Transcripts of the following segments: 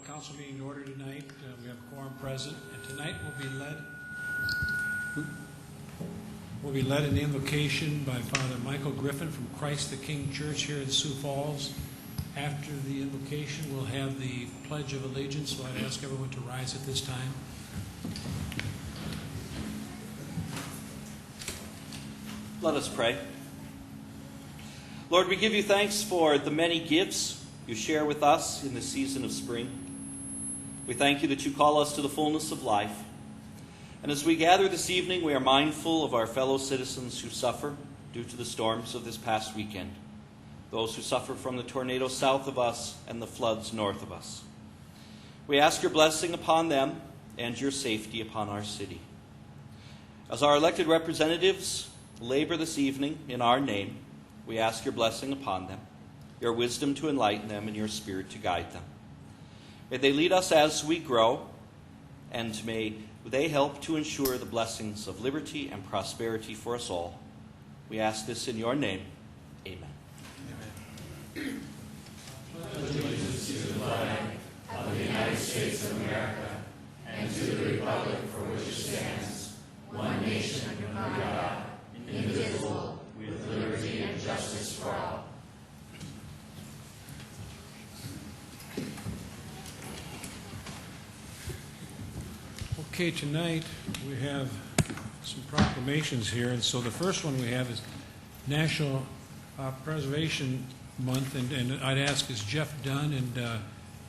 council meeting in order tonight. We have a quorum present, and tonight we'll be led in the invocation by Father Michael Griffin from Christ the King Church here in Sioux Falls. After the invocation, we'll have the Pledge of Allegiance, so I'd ask everyone to rise at this time. Let us pray. Lord, we give you thanks for the many gifts you share with us in the season of spring. We thank you that you call us to the fullness of life. And as we gather this evening, we are mindful of our fellow citizens who suffer due to the storms of this past weekend, those who suffer from the tornadoes south of us and the floods north of us. We ask your blessing upon them and your safety upon our city. As our elected representatives labor this evening in our name, we ask your blessing upon them, your wisdom to enlighten them, and your spirit to guide them. May they lead us as we grow, and may they help to ensure the blessings of liberty and prosperity for us all. We ask this in your name. Amen. Amen. Pledge allegiance to the flag of the United States of America and to the republic for which it stands, one nation under God, indivisible, with liberty and justice for all. Okay, tonight we have some proclamations here, and so the first one we have is National Preservation Month, and I'd ask is Jeff Dunn and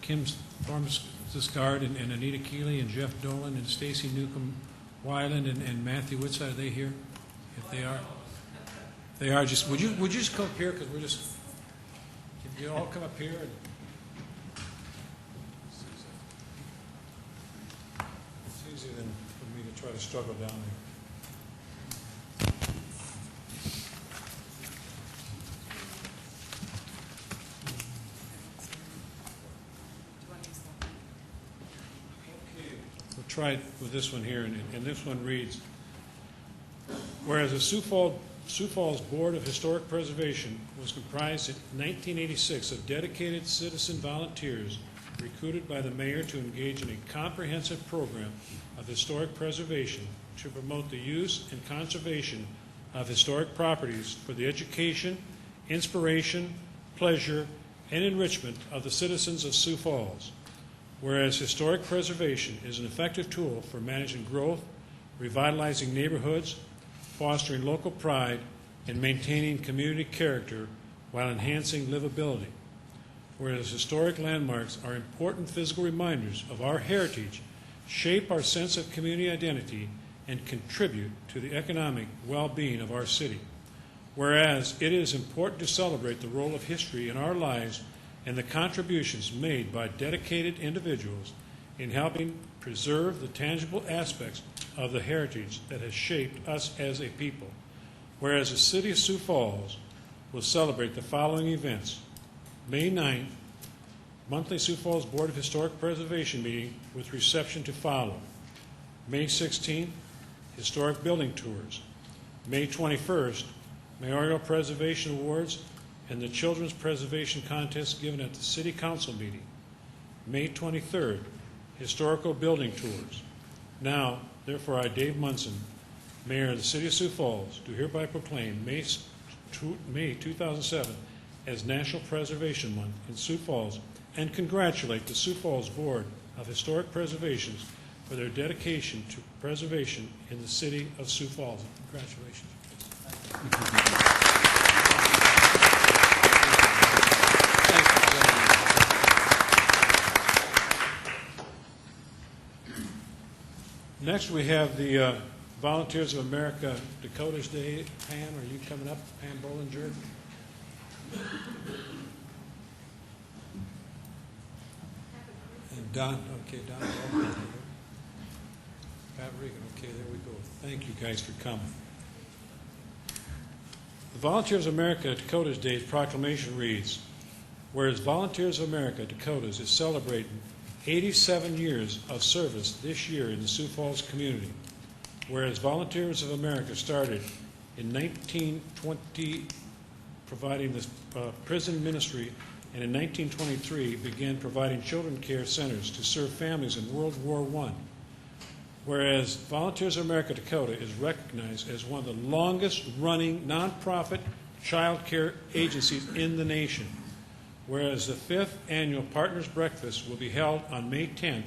Kim Stormsgard and Anita Keeley and Jeff Dolan and Stacy Newcomb Weiland and Matthew Witz, are they here? If they are, just would you just come up here, because we're just, if you all come up here and it's easier than for me to try to struggle down there. Okay, we'll try it with this one here, and this one reads, whereas the Sioux Falls Board of Historic Preservation was comprised in 1986 of dedicated citizen volunteers recruited by the mayor to engage in a comprehensive program of historic preservation to promote the use and conservation of historic properties for the education, inspiration, pleasure, and enrichment of the citizens of Sioux Falls. Whereas historic preservation is an effective tool for managing growth, revitalizing neighborhoods, fostering local pride, and maintaining community character while enhancing livability. Whereas historic landmarks are important physical reminders of our heritage, shape our sense of community identity, and contribute to the economic well-being of our city. Whereas it is important to celebrate the role of history in our lives and the contributions made by dedicated individuals in helping preserve the tangible aspects of the heritage that has shaped us as a people. Whereas the city of Sioux Falls will celebrate the following events. May 9th, monthly Sioux Falls Board of Historic Preservation meeting with reception to follow. May 16th, historic building tours. May 21st, Mayoral Preservation Awards and the Children's Preservation Contest given at the City Council meeting. May 23rd, historical building tours. Now, therefore, I, Dave Munson, Mayor of the City of Sioux Falls, do hereby proclaim May 2007 as National Preservation Month in Sioux Falls and congratulate the Sioux Falls Board of Historic Preservation for their dedication to preservation in the City of Sioux Falls. Congratulations. Next, we have the Volunteers of America Dakota's Day. Pam, are you coming up? Pam Bollinger. And Don, okay, Don. Pat Regan, okay, there we go. Thank you guys for coming. The Volunteers of America Dakota's Day proclamation reads, whereas Volunteers of America Dakotas is celebrating 87 years of service this year in the Sioux Falls community. Whereas Volunteers of America started in 1920 providing this prison ministry and in 1923 began providing children care centers to serve families in World War I. Whereas Volunteers of America Dakota is recognized as one of the longest-running nonprofit child care agencies in the nation. Whereas the 5th annual Partners Breakfast will be held on May 10,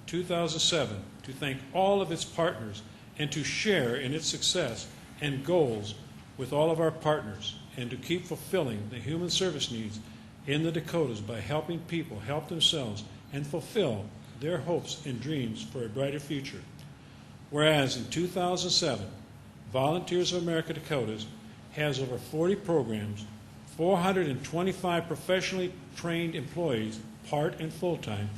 2007, to thank all of its partners and to share in its success and goals with all of our partners, and to keep fulfilling the human service needs in the Dakotas by helping people help themselves and fulfill their hopes and dreams for a brighter future. Whereas in 2007, Volunteers of America Dakotas has over 40 programs, 425 professionally trained employees, part and full-time,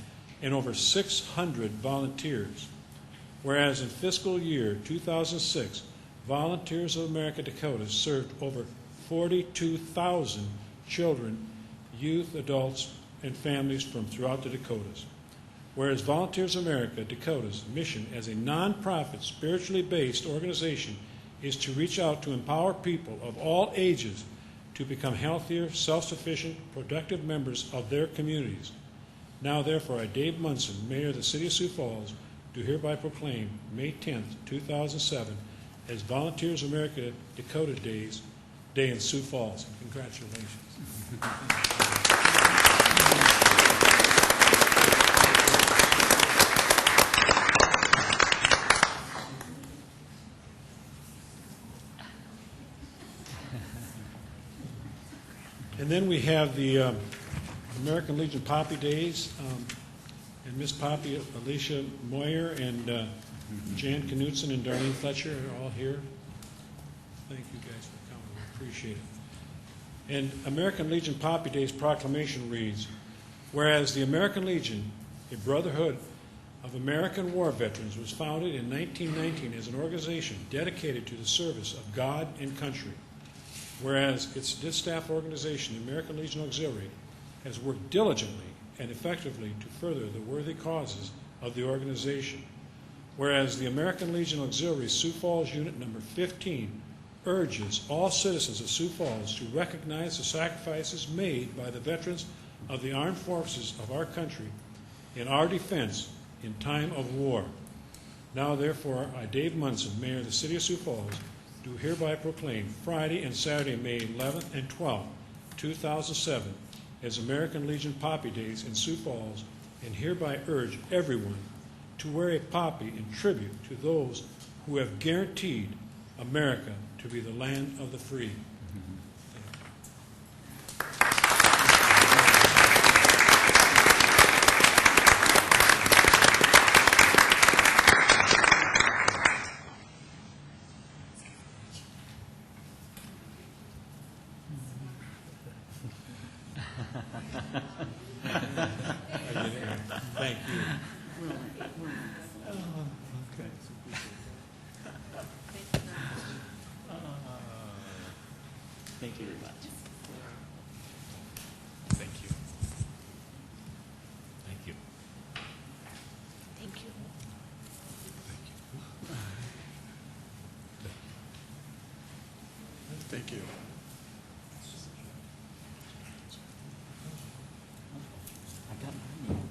and over 600 volunteers. Whereas in fiscal year 2006, Volunteers of America Dakotas served over 42,000 children, youth, adults, and families from throughout the Dakotas. Whereas Volunteers of America Dakota's mission as a nonprofit, spiritually based organization is to reach out to empower people of all ages to become healthier, self-sufficient, productive members of their communities. Now, therefore, I, Dave Munson, Mayor of the City of Sioux Falls, do hereby proclaim May 10th, 2007, as Volunteers of America Dakota Day in Sioux Falls. Congratulations. And then we have the American Legion Poppy Days, and Miss Poppy, Alicia Moyer, and Jan Knutson and Darlene Fletcher are all here. Thank you guys for coming. We appreciate it. And American Legion Poppy Days proclamation reads, whereas the American Legion, a brotherhood of American war veterans, was founded in 1919 as an organization dedicated to the service of God and country. Whereas its distaff organization, the American Legion Auxiliary, has worked diligently and effectively to further the worthy causes of the organization. Whereas the American Legion Auxiliary Sioux Falls Unit Number 15 urges all citizens of Sioux Falls to recognize the sacrifices made by the veterans of the armed forces of our country in our defense in time of war. Now, therefore, I, Dave Munson, Mayor of the City of Sioux Falls, do hereby proclaim Friday and Saturday, May 11th and 12th, 2007, as American Legion Poppy Days in Sioux Falls, and hereby urge everyone to wear a poppy in tribute to those who have guaranteed America to be the land of the free. Thank you. Thank you very much. Thank you. Thank you. Thank you. Thank you. I got mine.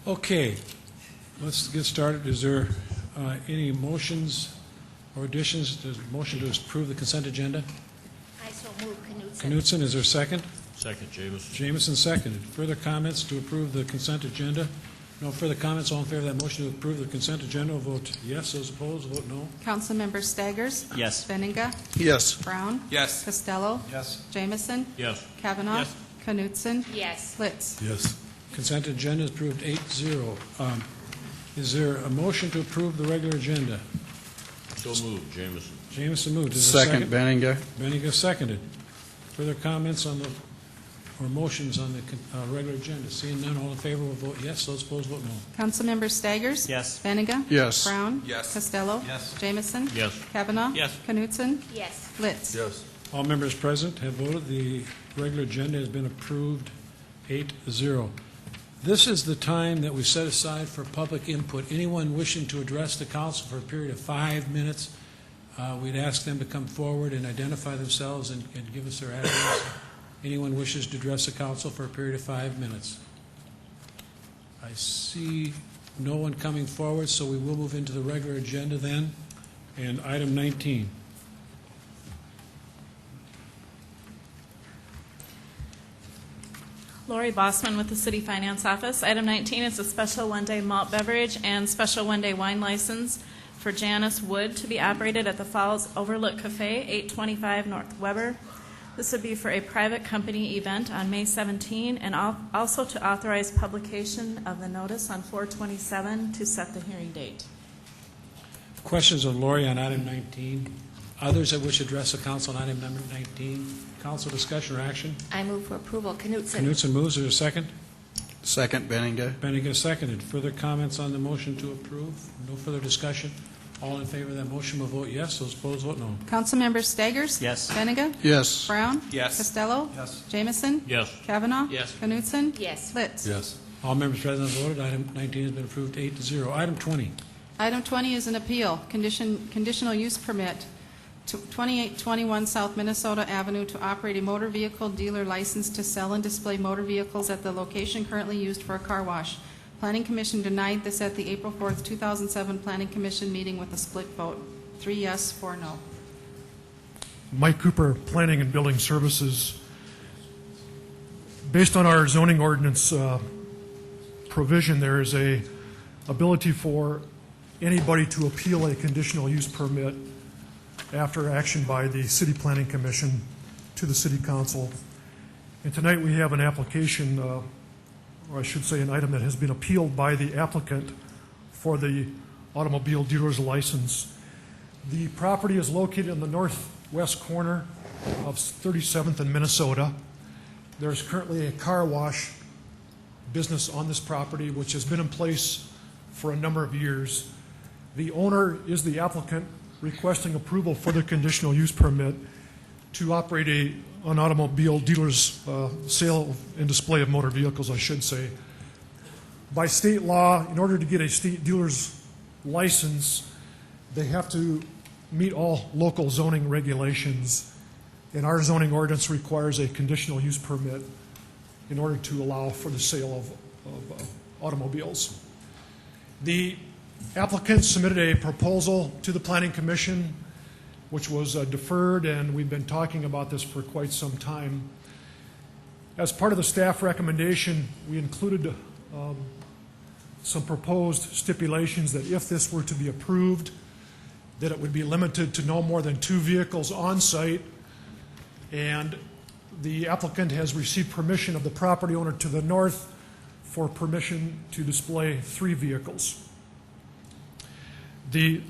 Okay, let's get started. Is there any motions or additions? There's a motion to approve the consent agenda. I so move. Knutson. Knutson, is there a second? Second, Jameson. Jameson seconded. Further comments to approve the consent agenda? No further comments. All in favor of that motion to approve the consent agenda will vote yes. Those opposed will vote no. Councilmember Staggers? Yes. Benninga? Yes. Brown? Yes. Costello? Yes. Jameson? Yes. Kavanaugh? Yes. Knutson? Yes. Litz? Yes. Consent agenda is approved 8-0. Is there a motion to approve the regular agenda? So moved, Jameson. Jameson moved. Is there a Second, Benninga. Benninga seconded. Further comments on the, or motions on the regular agenda? Seeing none, all in favor will vote yes. Those opposed vote no. Councilmember Staggers? Yes. Benninga? Yes. Brown? Yes. Costello? Yes. Jameson? Yes. Kavanaugh? Yes. Knutson? Yes. Litz? Yes. All members present have voted. The regular agenda has been approved 8-0. This is the time that we set aside for public input. Anyone wishing to address the council for a period of 5 minutes we'd ask them to come forward and identify themselves and give us their address. Anyone wishes to address the council for a period of 5 minutes. I see no one coming forward, so we will move into the regular agenda then. And item 19. Lori Bossman with the City Finance Office. Item 19 is a special one-day malt beverage and special one-day wine license for Janice Wood to be operated at the Falls Overlook Cafe, 825 North Weber. This would be for a private company event on May 17, and also to authorize publication of the notice on 4/27 to set the hearing date. Questions of Lori on item 19? Others that wish to address the council on item number 19? Council discussion or action? I move for approval. Knutson. Knutson moves. Is there a second? Second, Benninga. Benninga seconded. Further comments on the motion to approve? No further discussion? All in favor of that motion will vote yes. Those opposed vote no. Councilmember Staggers? Yes. Benninga? Yes. Brown? Yes. Costello? Yes. Jamison? Yes. Kavanaugh? Yes. Knutson? Yes. Litz? Yes. All members present have voted. Item 19 has been approved 8-0. Item 20. Item 20 is an appeal, conditional use permit, 2821 South Minnesota Avenue to operate a motor vehicle dealer license to sell and display motor vehicles at the location currently used for a car wash. Planning Commission denied this at the April 4th, 2007 Planning Commission meeting with a split vote, 3 yes, 4 no. Mike Cooper, Planning and Building Services. Based on our zoning ordinance provision, there is a ability for anybody to appeal a conditional use permit after action by the City Planning Commission to the City Council. And tonight we have an application, or I should say an item that has been appealed by the applicant for the automobile dealer's license. The property is located in the northwest corner of 37th and Minnesota. There's currently a car wash business on this property which has been in place for a number of years. The owner is the applicant requesting approval for the conditional use permit to operate an automobile dealer's sale and display of motor vehicles, I should say. By state law, in order to get a state dealer's license, they have to meet all local zoning regulations, and our zoning ordinance requires a conditional use permit in order to allow for the sale of automobiles. The applicant submitted a proposal to the Planning Commission, which was deferred, and we've been talking about this for quite some time. As part of the staff recommendation, we included some proposed stipulations that if this were to be approved, that it would be limited to no more than 2 vehicles on site, and the applicant has received permission of the property owner to the north for permission to display 3 vehicles. The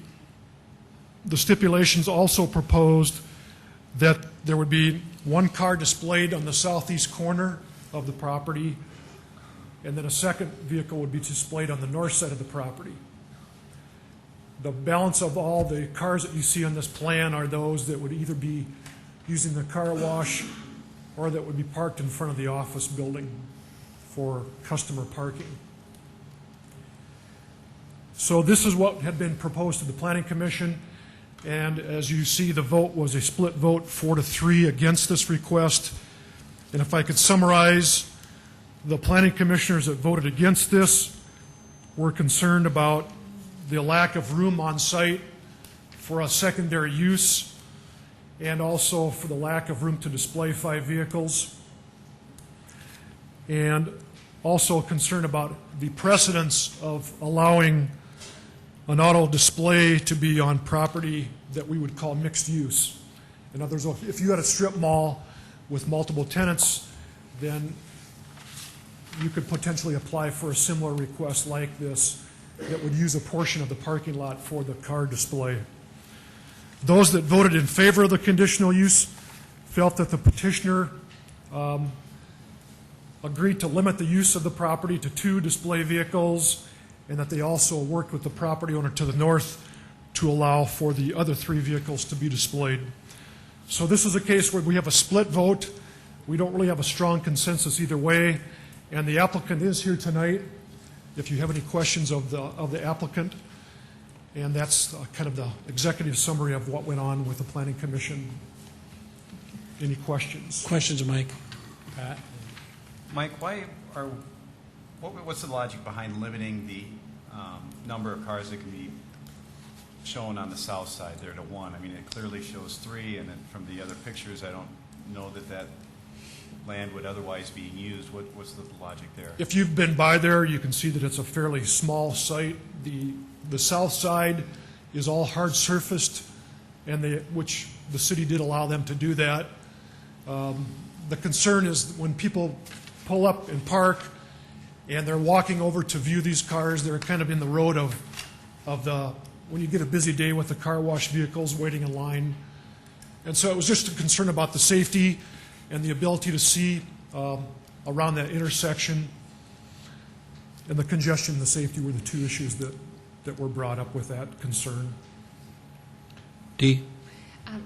stipulations also proposed that there would be 1 car displayed on the southeast corner of the property, and then a second vehicle would be displayed on the north side of the property. The balance of all the cars that you see on this plan are those that would either be using the car wash or that would be parked in front of the office building for customer parking. So this is what had been proposed to the Planning Commission, and as you see, the vote was a split vote, 4-3 against this request. And if I could summarize, the Planning Commissioners that voted against this were concerned about the lack of room on site for a secondary use, and also for the lack of room to display 5 vehicles, and also concerned about the precedence of allowing an auto display to be on property that we would call mixed use. In other words, if you had a strip mall with multiple tenants, then you could potentially apply for a similar request like this that would use a portion of the parking lot for the car display. Those that voted in favor of the conditional use felt that the petitioner agreed to limit the use of the property to 2 display vehicles, and that they also worked with the property owner to the north to allow for the other 3 vehicles to be displayed. So this is a case where we have a split vote. We don't really have a strong consensus either way, and the applicant is here tonight if you have any questions of the applicant. And that's kind of the executive summary of what went on with the Planning Commission. Any questions? Questions, Mike? Pat? Mike, what's the logic behind limiting the number of cars that can be shown on the south side there to one? I mean, it clearly shows three, and then from the other pictures, I don't know that land would otherwise be used. What's the logic there? If you've been by there, you can see that it's a fairly small site. The south side is all hard surfaced, which the city did allow them to do that. The concern is when people pull up and park and they're walking over to view these cars, they're kind of in the road when you get a busy day with the car wash vehicles waiting in line. And so it was just a concern about the safety and the ability to see around that intersection. And the congestion and the safety were the two issues that were brought up with that concern. Dee?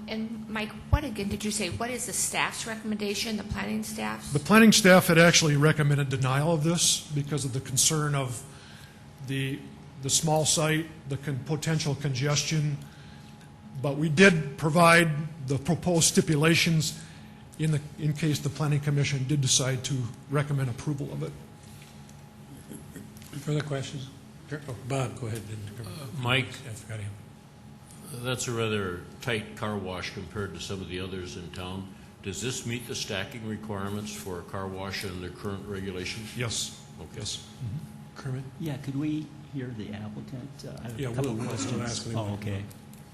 And Mike, what again did you say? What is the staff's recommendation, the planning staff's? The planning staff had actually recommended denial of this because of the concern of the small site, the potential congestion. But we did provide the proposed stipulations in case the Planning Commission did decide to recommend approval of it. Further questions? Bob, go ahead. Mike, I forgot him. that's a rather tight car wash compared to some of the others in town. Does this meet the stacking requirements for a car wash and their current regulations? Yes. Okay. Yes. Kermit? Yeah, could we hear the applicant? I have Yeah, a couple we'll of questions. ask him. Oh, okay.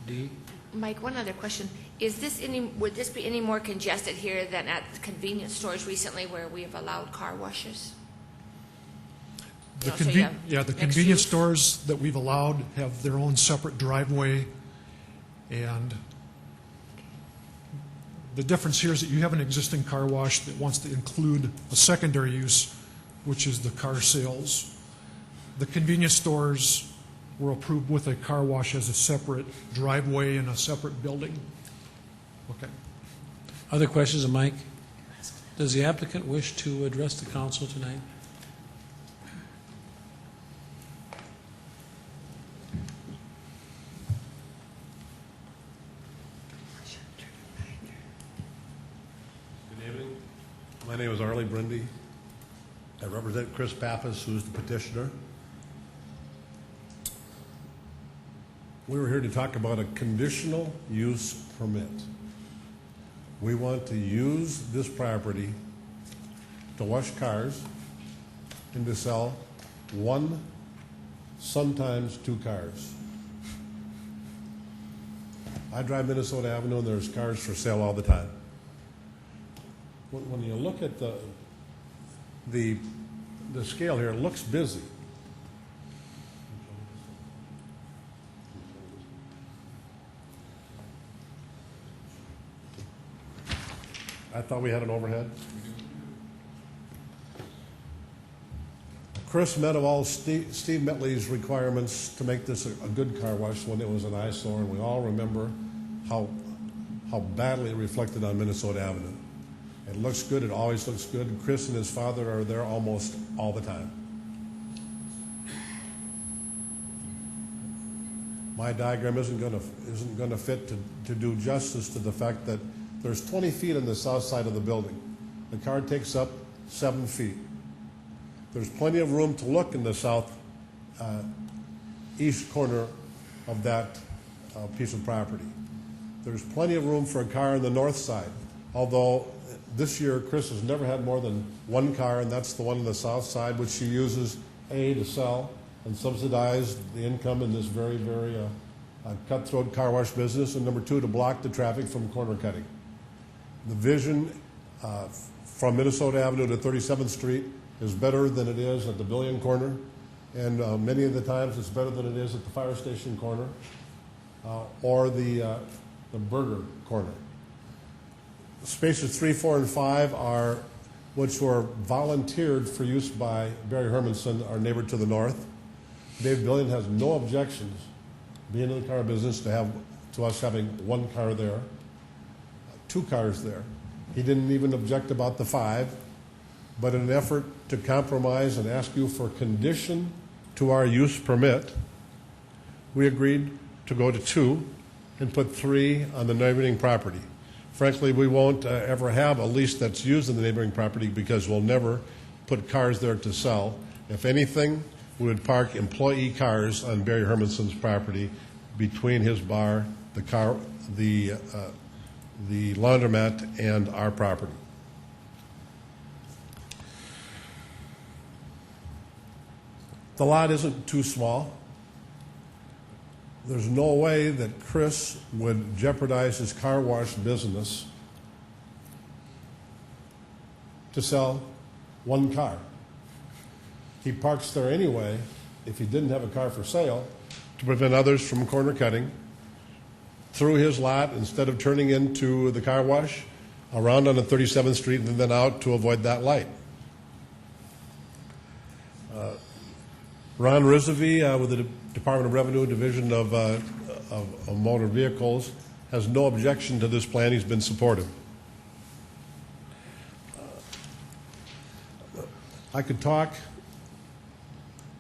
Dee? Mike, one other question. Would this be any more congested here than at the convenience stores recently where we have allowed car washes? The So you have the mixed convenience use? stores that we've allowed have their own separate driveway, and the difference here is that you have an existing car wash that wants to include a secondary use, which is the car sales. The convenience stores were approved with a car wash as a separate driveway in a separate building. Okay. Other questions of Mike? Does the applicant wish to address the council tonight? Good evening. My name is Arlie Brindy. I represent Chris Pappas, who's the petitioner. We were here to talk about a conditional use permit. We want to use this property to wash cars and to sell one, sometimes two cars. I drive Minnesota Avenue and there's cars for sale all the time. When you look at the scale here, it looks busy. I thought we had an overhead. Chris met of all Steve Metley's requirements to make this a good car wash when it was an eyesore, and we all remember how badly it reflected on Minnesota Avenue. It looks good. It always looks good. Chris and his father are there almost all the time. My diagram isn't going to fit to do justice to the fact that there's 20 feet on the south side of the building. The car takes up 7 feet. There's plenty of room to look in the south east corner of that piece of property. There's plenty of room for a car on the north side, although this year Chris has never had more than one car, and that's the one on the south side, which she uses, A, to sell and subsidize the income in this very, very cutthroat car wash business, and number two, to block the traffic from corner cutting. The vision from Minnesota Avenue to 37th Street is better than it is at the Billion corner, and many of the times it's better than it is at the fire station corner or the burger corner. Spaces 3, 4, and 5 which were volunteered for use by Barry Hermanson, our neighbor to the north. Dave Billion has no objections, being in the car business, to us having one car there. 2 cars there. He didn't even object about the 5, but in an effort to compromise and ask you for condition to our use permit, we agreed to go to 2 and put 3 on the neighboring property. Frankly, we won't ever have a lease that's used in the neighboring property because we'll never put cars there to sell. If anything, we would park employee cars on Barry Hermanson's property between his bar, the laundromat, and our property. The lot isn't too small. There's no way that Chris would jeopardize his car wash business to sell 1 car. He parks there anyway, if he didn't have a car for sale, to prevent others from corner cutting through his lot instead of turning into the car wash, around on the 37th Street and then out to avoid that light. Ron Rizvi with the Department of Revenue Division of Motor Vehicles has no objection to this plan. He's been supportive. I could talk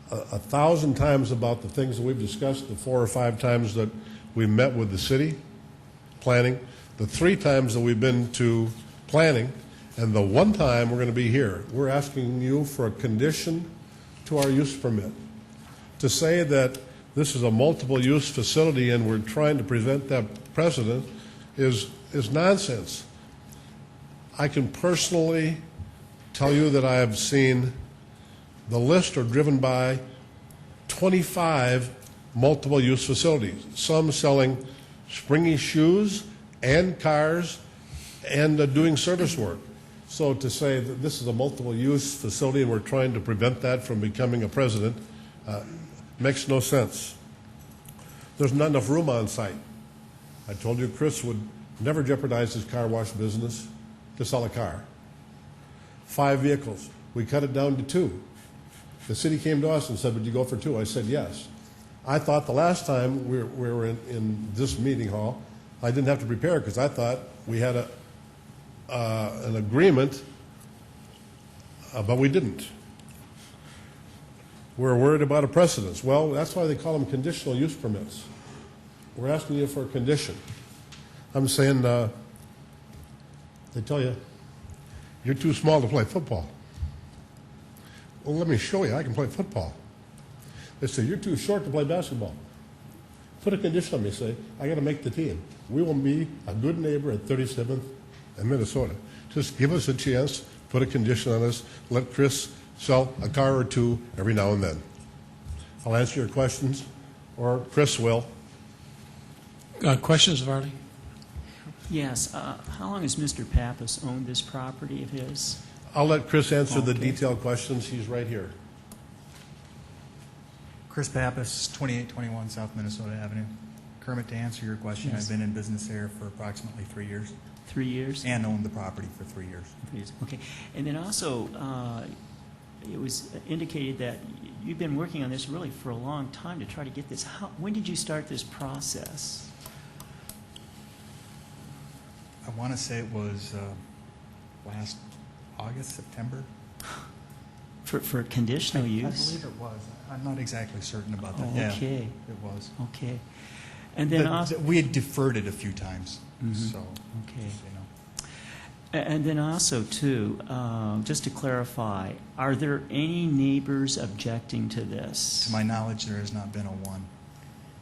1,000 times about the things that we've discussed, the 4 or 5 times that we met with the city planning, the 3 times that we've been to planning, and the 1 time we're going to be here. We're asking you for a condition to our use permit. To say that this is a multiple-use facility and we're trying to prevent that precedent is nonsense. I can personally tell you that I have seen the list or driven by 25 multiple-use facilities, some selling springy shoes and cars and doing service work. So to say that this is a multiple-use facility and we're trying to prevent that from becoming a precedent makes no sense. There's not enough room on site. I told you Chris would never jeopardize his car wash business to sell a car. 5 vehicles. We cut it down to 2. The city came to us and said, would you go for 2? I said yes. I thought the last time we were in this meeting hall, I didn't have to prepare because I thought we had an agreement, but we didn't. We're worried about a precedence. Well, that's why they call them conditional use permits. We're asking you for a condition. I'm saying, they tell you, you're too small to play football. Well, let me show you. I can play football. They say, you're too short to play basketball. Put a condition on me. Say, I got to make the team. We will be a good neighbor at 37th and Minnesota. Just give us a chance. Put a condition on us. Let Chris sell a car or 2 every now and then. I'll answer your questions, or Chris will. Questions, Varley? Yes. How long has Mr. Pappas owned this property of his? I'll let Chris answer the Okay. detailed questions. He's right here. Chris Pappas, 2821 South Minnesota Avenue. Kermit, to answer your question, Yes. I've been in business there for approximately 3 years 3 years? and owned the property for 3 years. 3 years. Okay. And then also, it was indicated that you've been working on this really for a long time to try to get this. When did you start this process? I want to say it was last August, September. For conditional I use? believe it was. I'm not exactly certain about that. Oh, Yeah, okay. it was. Okay. And then also, We had deferred it a few times, Mhm. so, Okay. just so you know. And then also, too, just to clarify, are there any neighbors objecting to this? To my knowledge, there has not been a one.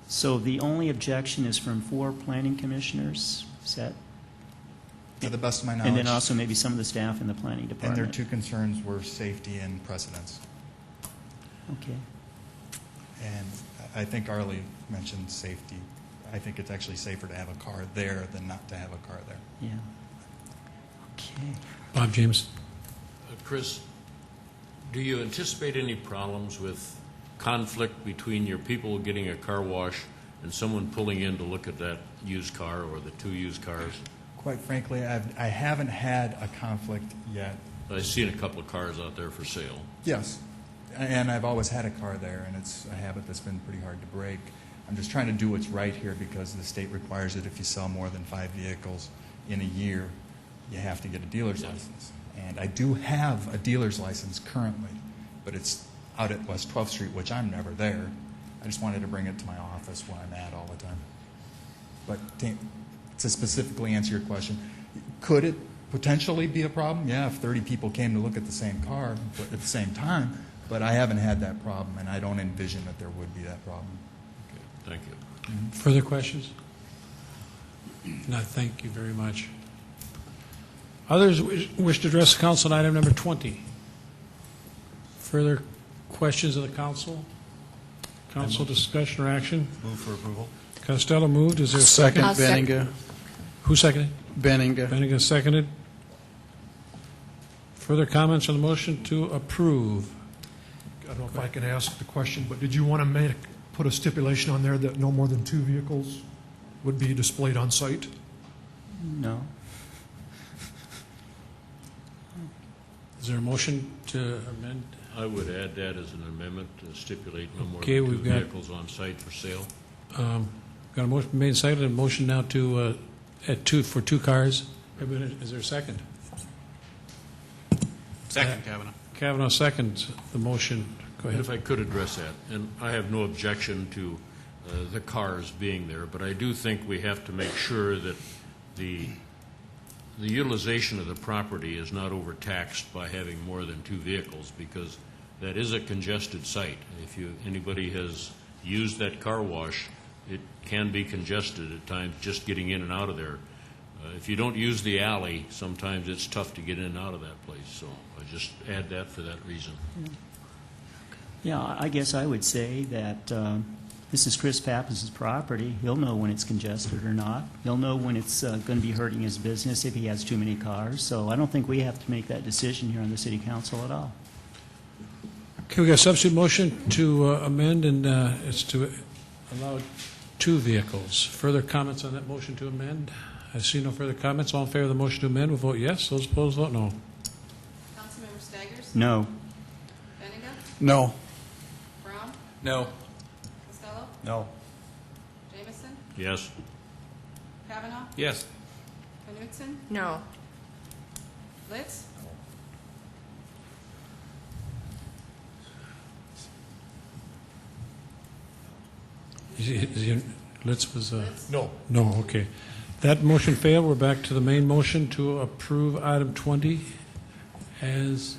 So the only objection is from 4 planning commissioners? Is that? To the best of my knowledge. And then also maybe some of the staff in the planning And department? their 2 concerns were safety and precedence. Okay. And I think Arlie mentioned safety. I think it's actually safer to have a car there than not to have a car there. Yeah. Okay. Bob James? Chris, do you anticipate any problems with conflict between your people getting a car wash and someone pulling in to look at that used car or the 2 used cars? Quite frankly, I haven't had a conflict yet. I've seen a couple of cars out there for sale. Yes. And I've always had a car there, and it's a habit that's been pretty hard to break. I'm just trying to do what's right here because the state requires that if you sell more than 5 vehicles in a year, you have to get a dealer's license. And I do have a dealer's license currently, but it's out at West 12th Street, which I'm never there. I just wanted to bring it to my office where I'm at all the time. But to specifically answer your question, could it potentially be a problem? Yeah, if 30 people came to look at the same car at the same time, but I haven't had that problem, and I don't envision that there would be that problem. Okay, thank you. Further questions? No, thank you very much. Others wish to address the council on item number 20. Further questions of the council? Council discussion or action? Move for approval. Costello moved. Is there a second? I'll second. Benninga. Who seconded? Benninga. Benninga seconded. Further comments on the motion to approve? I don't know if I can ask the question, but did you want to put a stipulation on there that no more than 2 vehicles would be displayed on site? No. Is there a motion to amend? I would add that as an amendment to stipulate no more Okay, than 2 we've got- vehicles on site for sale. Got a motion made and seconded, a motion now to, for 2 cars. Is there a second? Second, Kavanaugh. Kavanaugh seconds the motion. Go And ahead. if I could address that, and I have no objection to the cars being there, but I do think we have to make sure that the utilization of the property is not overtaxed by having more than 2 vehicles, because that is a congested site. If anybody has used that car wash, it can be congested at times just getting in and out of there. If you don't use the alley, sometimes it's tough to get in and out of that place. So I just add that for that reason. Yeah, I guess I would say that this is Chris Pappas' property. He'll know when it's congested or not. He'll know when it's going to be hurting his business if he has too many cars. So I don't think we have to make that decision here on the city council at all. Okay, we got a substitute motion to amend, and it's to allow 2 vehicles. Further comments on that motion to amend? I see no further comments. All in favor of the motion to amend will vote yes. Those opposed vote no. Councilmember Staggers? No. Benninga? No. Brown? No. Costello? No. Jamison? Yes. Kavanaugh? Yes. Knutson? No. Litz? Litz was, No. no, okay. That motion failed. We're back to the main motion to approve item 20 as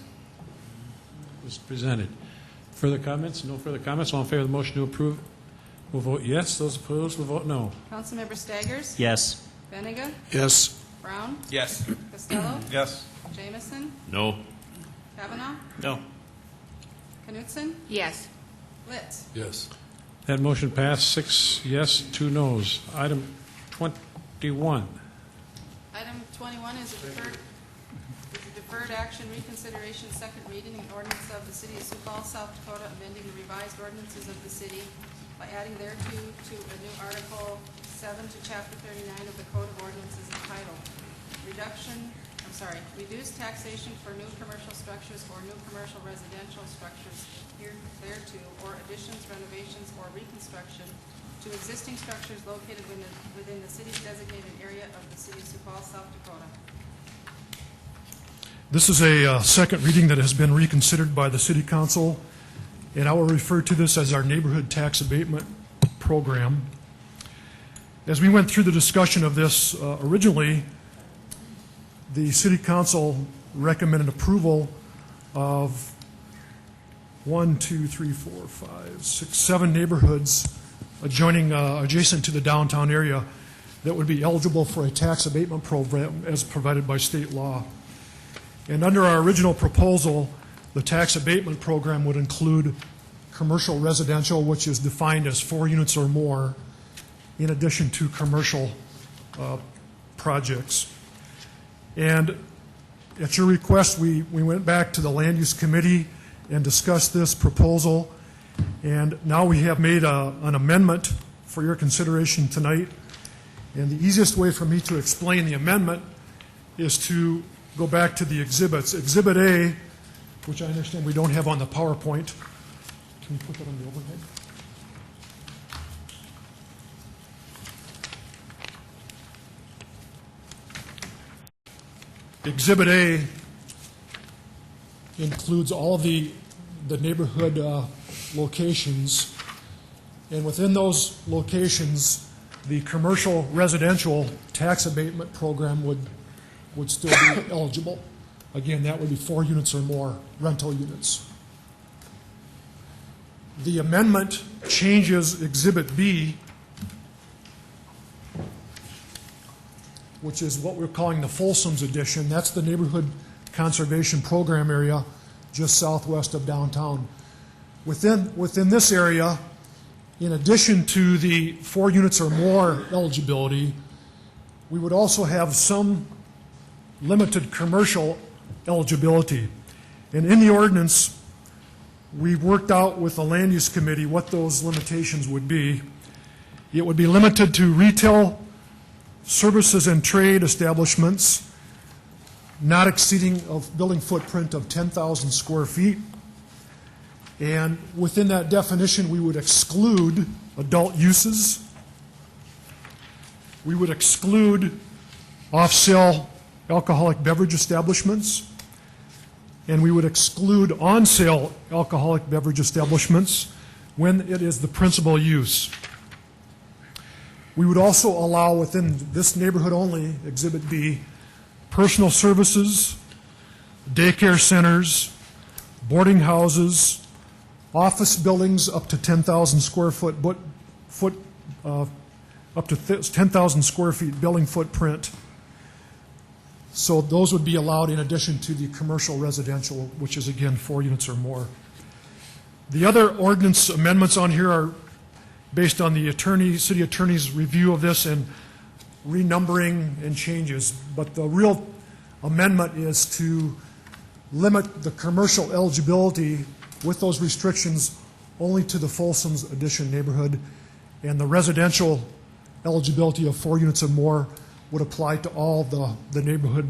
was presented. Further comments? No further comments. All in favor of the motion to approve will vote yes. Those opposed will vote no. Councilmember Staggers? Yes. Benninga? Yes. Brown? Yes. Costello? Yes. Jamison? No. Kavanaugh? No. Knutson? Yes. Litz? Yes. That motion passed 6 yes, 2 noes. Item 21. Item 21 is a deferred action reconsideration, second reading, an ordinance of the city of Sioux Falls, South Dakota, amending the revised ordinances of the city by adding thereto to a new Article 7 to Chapter 39 of the Code of Ordinances entitled Reduced taxation for new commercial structures or new commercial residential structures thereto, or additions, renovations, or reconstruction to existing structures located within the city's designated area of the city of Sioux Falls, South Dakota. This is a second reading that has been reconsidered by the City Council, and I will refer to this as our neighborhood tax abatement program. As we went through the discussion of this originally, the City Council recommended approval of 7 neighborhoods adjacent to the downtown area that would be eligible for a tax abatement program as provided by state law. And under our original proposal, the tax abatement program would include commercial residential, which is defined as 4 units or more, in addition to commercial projects. And at your request, we went back to the Land Use Committee and discussed this proposal. And now we have made an amendment for your consideration tonight. And the easiest way for me to explain the amendment is to go back to the exhibits. Exhibit A, which I understand we don't have on the PowerPoint. Can you put that on the overhead? Exhibit A includes all the neighborhood locations And within those locations, the commercial residential tax abatement program would still be eligible. Again, that would be 4 units or more rental units. The amendment changes Exhibit B, which is what we're calling the Folsoms Edition. That's the neighborhood conservation program area just southwest of downtown. Within this area, in addition to the 4 units or more eligibility, we would also have some limited commercial eligibility. And in the ordinance, we've worked out with the Land Use Committee what those limitations would be. It would be limited to retail, services and trade establishments not exceeding a building footprint of 10,000 square feet. And within that definition, we would exclude adult uses. We would exclude off-sale alcoholic beverage establishments. And we would exclude on-sale alcoholic beverage establishments when it is the principal use. We would also allow within this neighborhood only, Exhibit B, personal services, daycare centers, boarding houses, office buildings up to 10,000 square foot, up to 10,000 square feet building footprint. So those would be allowed in addition to the commercial residential, which is again 4 units or more. The other ordinance amendments on here are based on the city attorney's review of this and renumbering and changes. But the real amendment is to limit the commercial eligibility with those restrictions only to the Folsoms Edition neighborhood, and the residential eligibility of 4 units or more would apply to all the neighborhood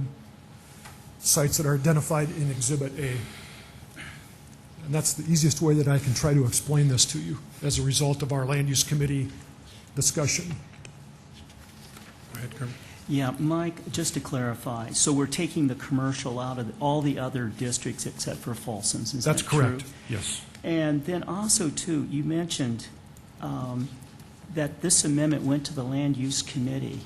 sites that are identified in Exhibit A. And that's the easiest way that I can try to explain this to you as a result of our Land Use Committee discussion. Go ahead, Kermit. Yeah, Mike, just to clarify, so we're taking the commercial out of all the other districts except for Folsoms, is That's that correct, true? yes. And then also, too, you mentioned that this amendment went to the Land Use Committee.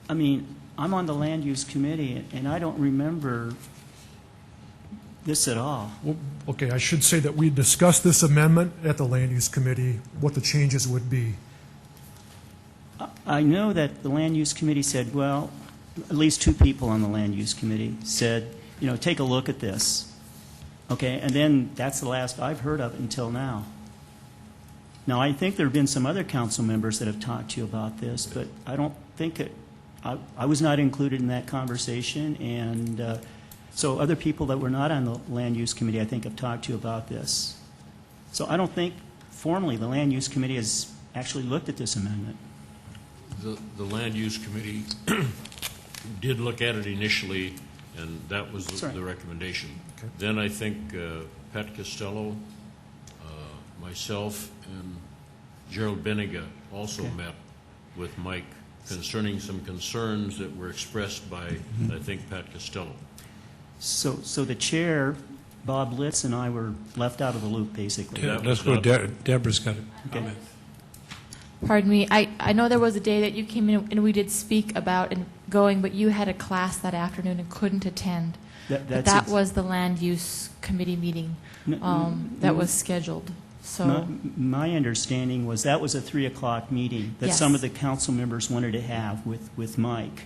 I mean, I'm on the Land Use Committee, and I don't remember this at all. Well, okay, I should say that we discussed this amendment at the Land Use Committee, what the changes would be. I know that the Land Use Committee said, well, at least 2 people on the Land Use Committee said, you know, take a look at this. Okay, and then that's the last I've heard of it until now. Now, I think there have been some other council members that have talked to you about this, but I don't think I was not included in that conversation, and so other people that were not on the Land Use Committee, I think, have talked to you about this. So I don't think formally the Land Use Committee has actually looked at this amendment. The Land Use Committee did look at it initially, and that was the recommendation. Okay. Then I think Pat Costello, myself, and Gerald Benniga also met with Mike concerning some concerns that were expressed by, I think, Pat Costello. So the chair, Bob Litz, and I were left out of the loop, basically. Yeah, let's go. Deborah's got it. Okay. Pardon me, I know there was a day that you came in and we did speak about and going, but you had a class that afternoon and couldn't attend. That was the Land Use Committee meeting that was scheduled. So my understanding was that was a 3 o'clock meeting that Yes. some of the council members wanted to have with Mike.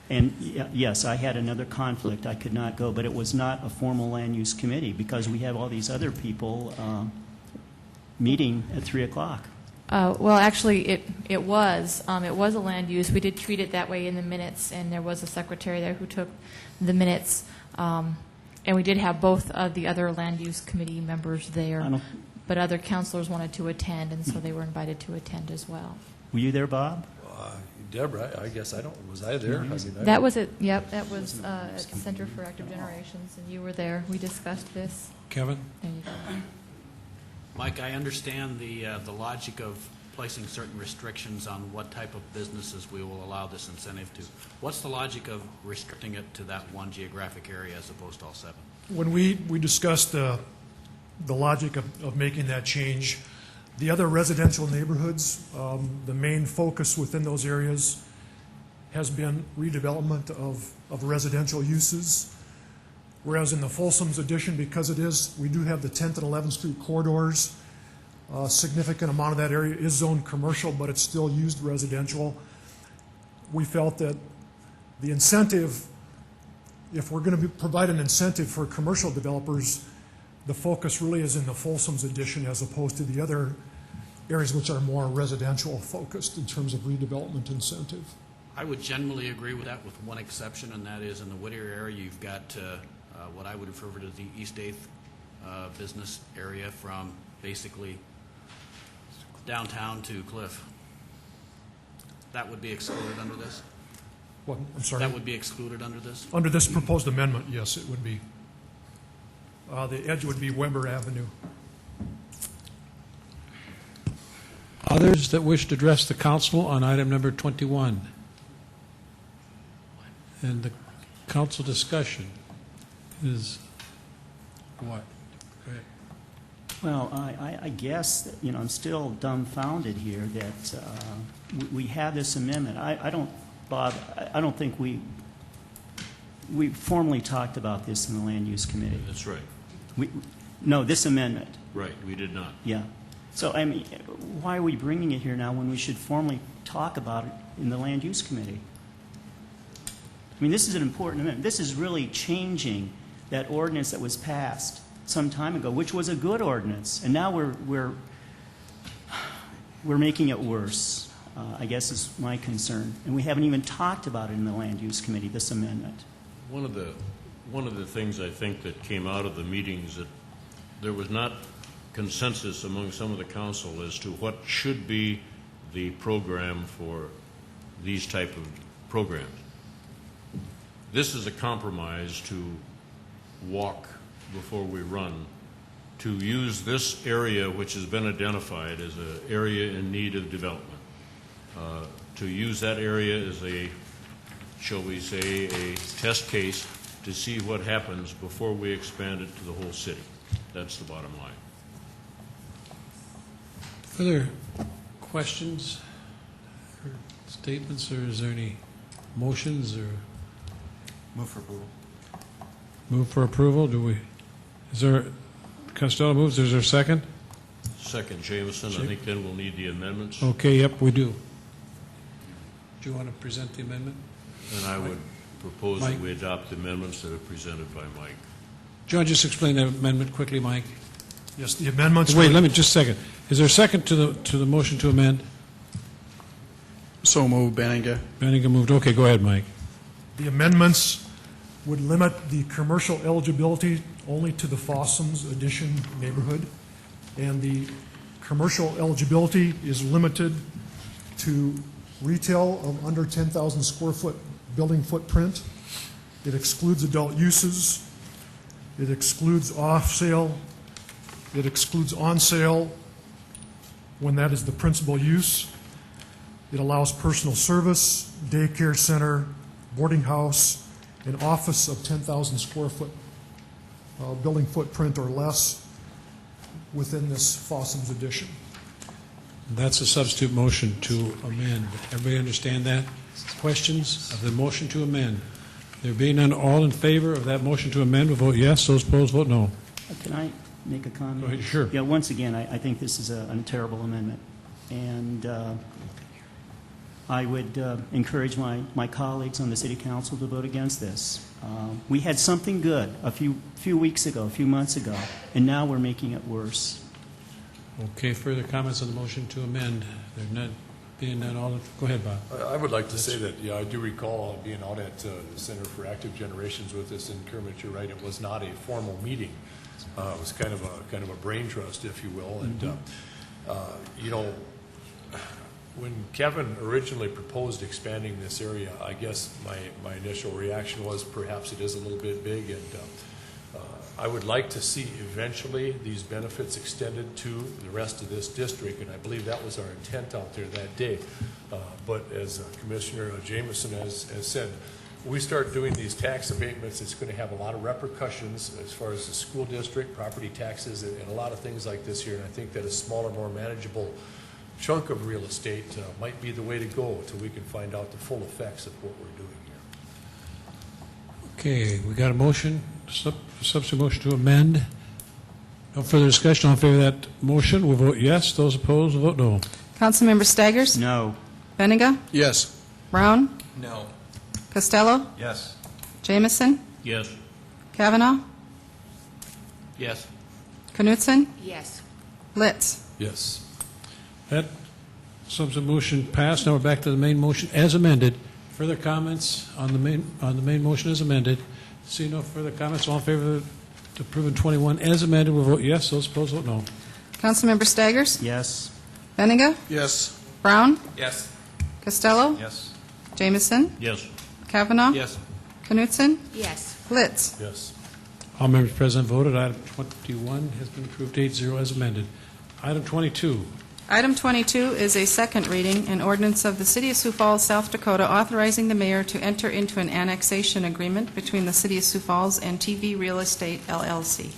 And yes, I had another conflict. I could not go, but it was not a formal Land Use Committee because we have all these other people meeting at 3 o'clock. well, actually, it was a land use. We did treat it that way in the minutes, and there was a secretary there who took the minutes. And we did have both of the other Land Use Committee members there. But other councilors wanted to attend, and so they were invited to attend as well. Were you there, Bob? Deborah, I guess I don't, was I there? That was it, yep, that was at the Center for Active Generations, and you were there. We discussed this. Kevin? There you go. Mike, I understand the logic of placing certain restrictions on what type of businesses we will allow this incentive to. What's the logic of restricting it to that one geographic area as opposed to all 7? When we discussed the logic of making that change, The other residential neighborhoods, the main focus within those areas has been redevelopment of residential uses. Whereas in the Folsom's addition, because we do have the 10th and 11th Street corridors, a significant amount of that area is zoned commercial, but it's still used residential. We felt that the incentive, if we're going to provide an incentive for commercial developers, the focus really is in the Folsom's addition as opposed to the other areas which are more residential focused in terms of redevelopment incentive. I would generally agree with that, with one exception, and that is in the Whittier area, you've got what I would refer to as the East 8th business area from basically downtown to Cliff. That would be excluded under this? What, I'm sorry? That would be excluded under this? Under this proposed amendment, yes, it would be. The edge would be Weber Avenue. Others that wish to address the council on item number 21? And the council discussion is what? Go ahead. Well, I guess, that, I'm still dumbfounded here that we have this amendment. I don't, Bob, I don't think we formally talked about this in the Land Use Committee. That's right. No, this amendment. Right, we did not. Yeah. So, I mean, why are we bringing it here now when we should formally talk about it in the Land Use Committee? I mean, this is an important amendment. This is really changing that ordinance that was passed some time ago, which was a good ordinance, and now we're making it worse, I guess is my concern. And we haven't even talked about it in the Land Use Committee, this amendment. One of the things I think that came out of the meetings that there was not consensus among some of the council as to what should be the program for these type of programs. This is a compromise to walk before we run, to use this area which has been identified as an area in need of development, to use that area as a, shall we say, a test case to see what happens before we expand it to the whole city. That's the bottom line. Further questions or statements, or is there any motions or? Move for approval. Move for approval, do we? Is there, Costello moves, is there a second? Second, Jameson, I think then we'll need the amendments. Okay, yep, we do. Do you want to present the amendment? And I would propose that we adopt the amendments that are presented by Mike. Do you want to just explain the amendment quickly, Mike? Yes, the amendments. Wait, let me just a second. Is there a second to the motion to amend? So moved, Benninga. Benninga moved. Okay, go ahead, Mike. The amendments would limit the commercial eligibility only to the Fossum's addition neighborhood, and the commercial eligibility is limited to retail of under 10,000 square foot building footprint. It excludes adult uses. It excludes off-sale. It excludes on-sale when that is the principal use. It allows personal service, daycare center, boarding house, an office of 10,000 square foot building footprint or less within this Fossum's addition. That's a substitute motion to amend. Everybody understand that? Questions of the motion to amend? There being none, all in favor of that motion to amend will vote yes. Those opposed vote no. Can I make a comment? Go ahead, sure. Yeah, once again, I think this is a terrible amendment. And I would encourage my colleagues on the City Council to vote against this. We had something good a few weeks ago, a few months ago, and now we're making it worse. Okay, further comments on the motion to amend? There not being none, all go ahead, Bob. I would like to say that, yeah, I do recall being out at the Center for Active Generations with this, and Kermit, you're right, it was not a formal meeting. It was kind of a brain trust, if you will, and you know, when Kevin originally proposed expanding this area, I guess my initial reaction was perhaps it is a little bit big, and I would like to see eventually these benefits extended to the rest of this district, and I believe that was our intent out there that day. But as Commissioner Jameson has said, when we start doing these tax abatements, it's going to have a lot of repercussions as far as the school district, property taxes, and a lot of things like this here. And I think that a smaller, more manageable chunk of real estate might be the way to go until we can find out the full effects of what we're doing here. Okay, we got a motion, substitute motion to amend. No further discussion. All in favor of that motion, we'll vote yes. Those opposed, will vote no. Councilmember Staggers? No. Benega? Yes. Brown? No. Costello? Yes. Jamison? Yes. Kavanaugh? Yes. Knutson? Yes. Litz? Yes. That substitute motion passed. Now we're back to the main motion as amended. Further comments on the main motion as amended? See no further comments. All in favor of approving 21 as amended, we'll vote yes. Those opposed, vote no. Councilmember Staggers? Yes. Benega? Yes. Brown? Yes. Costello? Yes. Jamison? Yes. Kavanaugh? Yes. Knutson? Yes. Litz? Yes. All members present voted. Item 21 has been approved 8-0 as amended. Item 22. Item 22 is a second reading, an ordinance of the City of Sioux Falls, South Dakota, authorizing the mayor to enter into an annexation agreement between the City of Sioux Falls and TV Real Estate, LLC.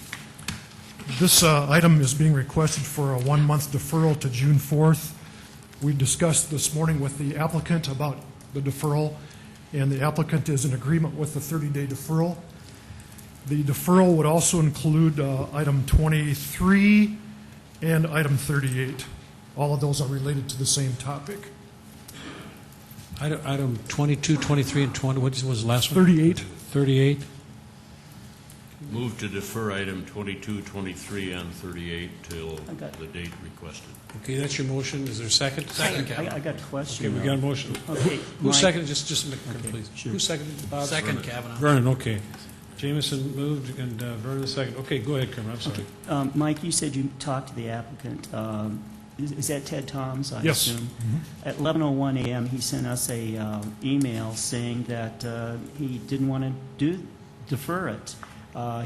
This item is being requested for a 1-month deferral to June 4th. We discussed this morning with the applicant about the deferral, and the applicant is in agreement with the 30-day deferral. The deferral would also include item 23 and item 38. All of those are related to the same topic. Item 22, 23, and 20, what was the last one? 38. 38. Move to defer item 22, 23, and 38 till the date requested. Okay, that's your motion. Is there a second? Second, Kavanaugh. I got a question. Okay, we got a motion. Okay, Who Mike- seconded? Just a minute, Okay, please. sure. Who seconded? Bob? Second, Kavanaugh. Vernon, okay. Jameson moved and Vernon second. Okay, go ahead, Kermit. I'm sorry. Mike, you said you talked to the applicant. Is that Ted Toms, I Yes. assume? At 11:01 a.m., he sent us a email saying that he didn't want to defer it.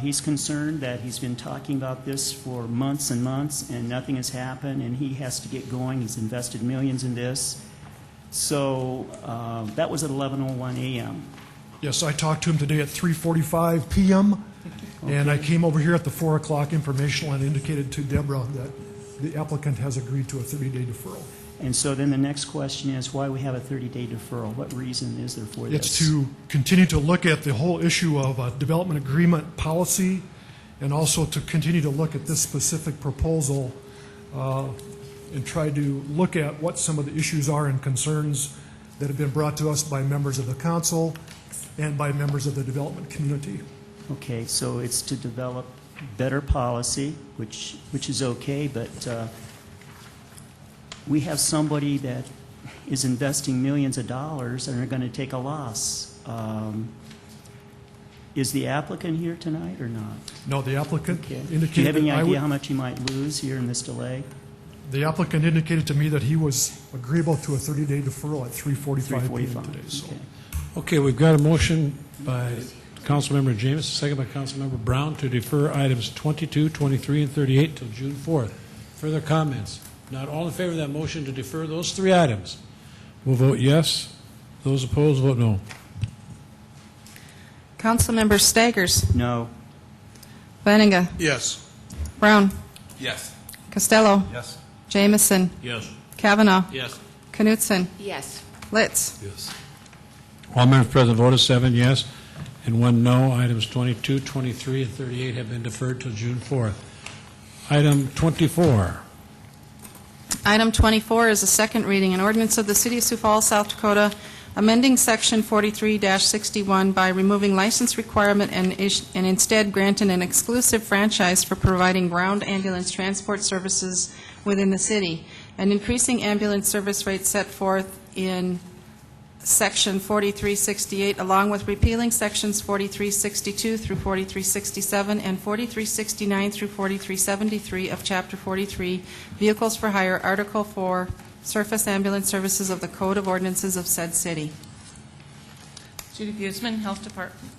He's concerned that he's been talking about this for months and months, and nothing has happened, and he has to get going. He's invested millions in this. So that was at 11:01 a.m. Yes, I talked to him today at 3:45 p.m., and I came over here at the 4 o'clock informational and indicated to Deborah that the applicant has agreed to a 30-day deferral. And so then the next question is why we have a 30-day deferral. What reason is there for this? It's to continue to look at the whole issue of development agreement policy, and also to continue to look at this specific proposal and try to look at what some of the issues are and concerns that have been brought to us by members of the council and by members of the development community. Okay, so it's to develop better policy, which is okay, but we have somebody that is investing millions of dollars and are going to take a loss. Is the applicant here tonight or not? No, the applicant Okay. indicated Do you have any that I idea would- how much he might lose here in this delay? The applicant indicated to me that he was agreeable to a 30-day deferral at 3:45 p.m. 3:45. today. So. Okay. Okay, we've got a motion by Councilmember James, second by Councilmember Brown to defer items 22, 23, and 38 till June 4th. Further comments? Not all in favor of that motion to defer those three items will vote yes. Those opposed, vote no. Councilmember Staggers? No. Benega? Yes. Brown? Yes. Costello? Yes. Jamison? Yes. Kavanaugh? Yes. Knutson? Yes. Litz? Yes. All members present voted 7 yes and 1 no. Items 22, 23, and 38 have been deferred till June 4th. Item 24. Item 24 is a second reading, an ordinance of the City of Sioux Falls, South Dakota, amending Section 43-61 by removing license requirement and instead granting an exclusive franchise for providing ground ambulance transport services within the city, and increasing ambulance service rates set forth in Section 4368, along with repealing Sections 4362 through 4367 and 4369 through 4373 of Chapter 43, Vehicles for Hire, Article 4, Surface Ambulance Services of the Code of Ordinances of said city. Judy Buseman, Health Department.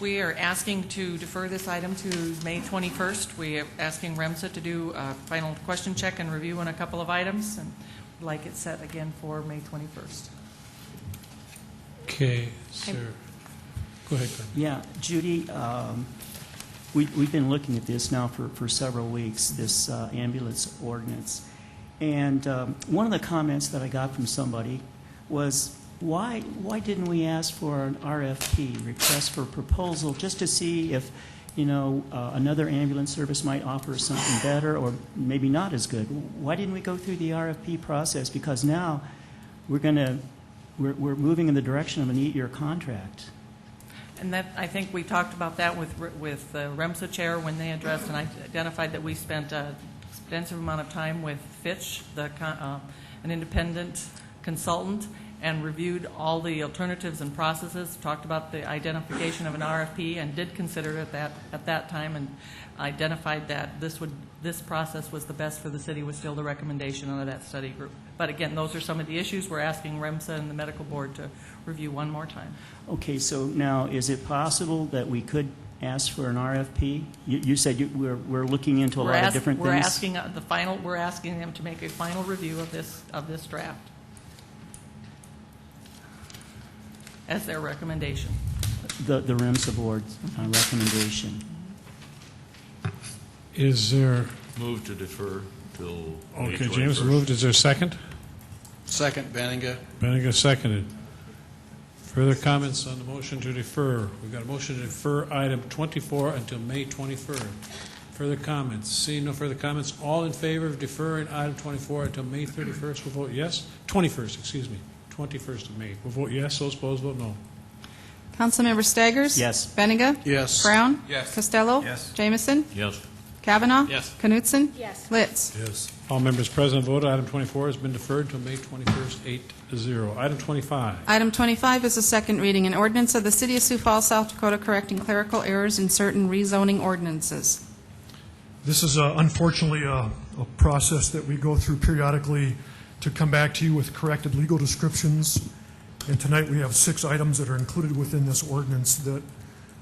We are asking to defer this item to May 21st. We are asking REMSA to do a final question check and review on a couple of items, and would like it set again for May 21st. Okay, sir. Go ahead, Kurt. Yeah, Judy, we've been looking at this now for several weeks, this ambulance ordinance. And one of the comments that I got from somebody was, why didn't we ask for an RFP, request for proposal, just to see if, another ambulance service might offer something better or maybe not as good? Why didn't we go through the RFP process? Because now we're moving in the direction of an 8-year contract. And that, I think we talked about that with the REMSA chair when they addressed, and I identified that we spent an extensive amount of time with Fitch, an independent consultant, and reviewed all the alternatives and processes, talked about the identification of an RFP, and did consider it at that time, and identified that this process was the best for the city, was still the recommendation of that study group. But again, those are some of the issues we're asking REMSA and the medical board to review one more time. Okay, so now, is it possible that we could ask for an RFP? You said we're looking into a lot of different things. We're asking them to make a final review of this draft as their recommendation. The REMSA board's recommendation. Is there... Move to defer till May Okay, 21st. James moved. Is there a second? Second, Benninga. Benninga seconded. Further comments on the motion to defer? We've got a motion to defer item 24 until May 23rd. Further comments? Seeing no further comments, all in favor of deferring item 24 until May 31st will vote yes. 21st, excuse me. 21st of May. We'll vote yes. Those opposed, vote no. Councilmember Staggers? Yes. Benninga? Yes. Brown? Yes. Costello? Yes. Jamison? Yes. Kavanaugh? Yes. Knutson? Yes. Litz? Yes. All members present voted. Item 24 has been deferred until May 21st, 8-0. Item 25. Item 25 is a second reading, an ordinance of the City of Sioux Falls, South Dakota, correcting clerical errors in certain rezoning ordinances. This is unfortunately a process that we go through periodically to come back to you with corrected legal descriptions. And tonight we have 6 items that are included within this ordinance that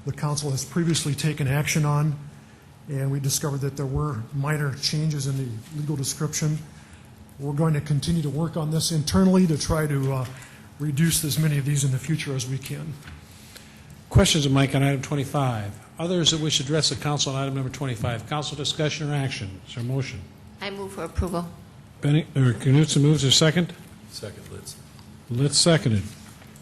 the council has previously taken action on. And we discovered that there were minor changes in the legal description. We're going to continue to work on this internally to try to reduce as many of these in the future as we can. Questions of Mike on item 25. Others that wish to address the council on item number 25. Council discussion or action? Is there a motion? I move for approval. Knutson moves. Is there a second? Second, Litz. Litz seconded.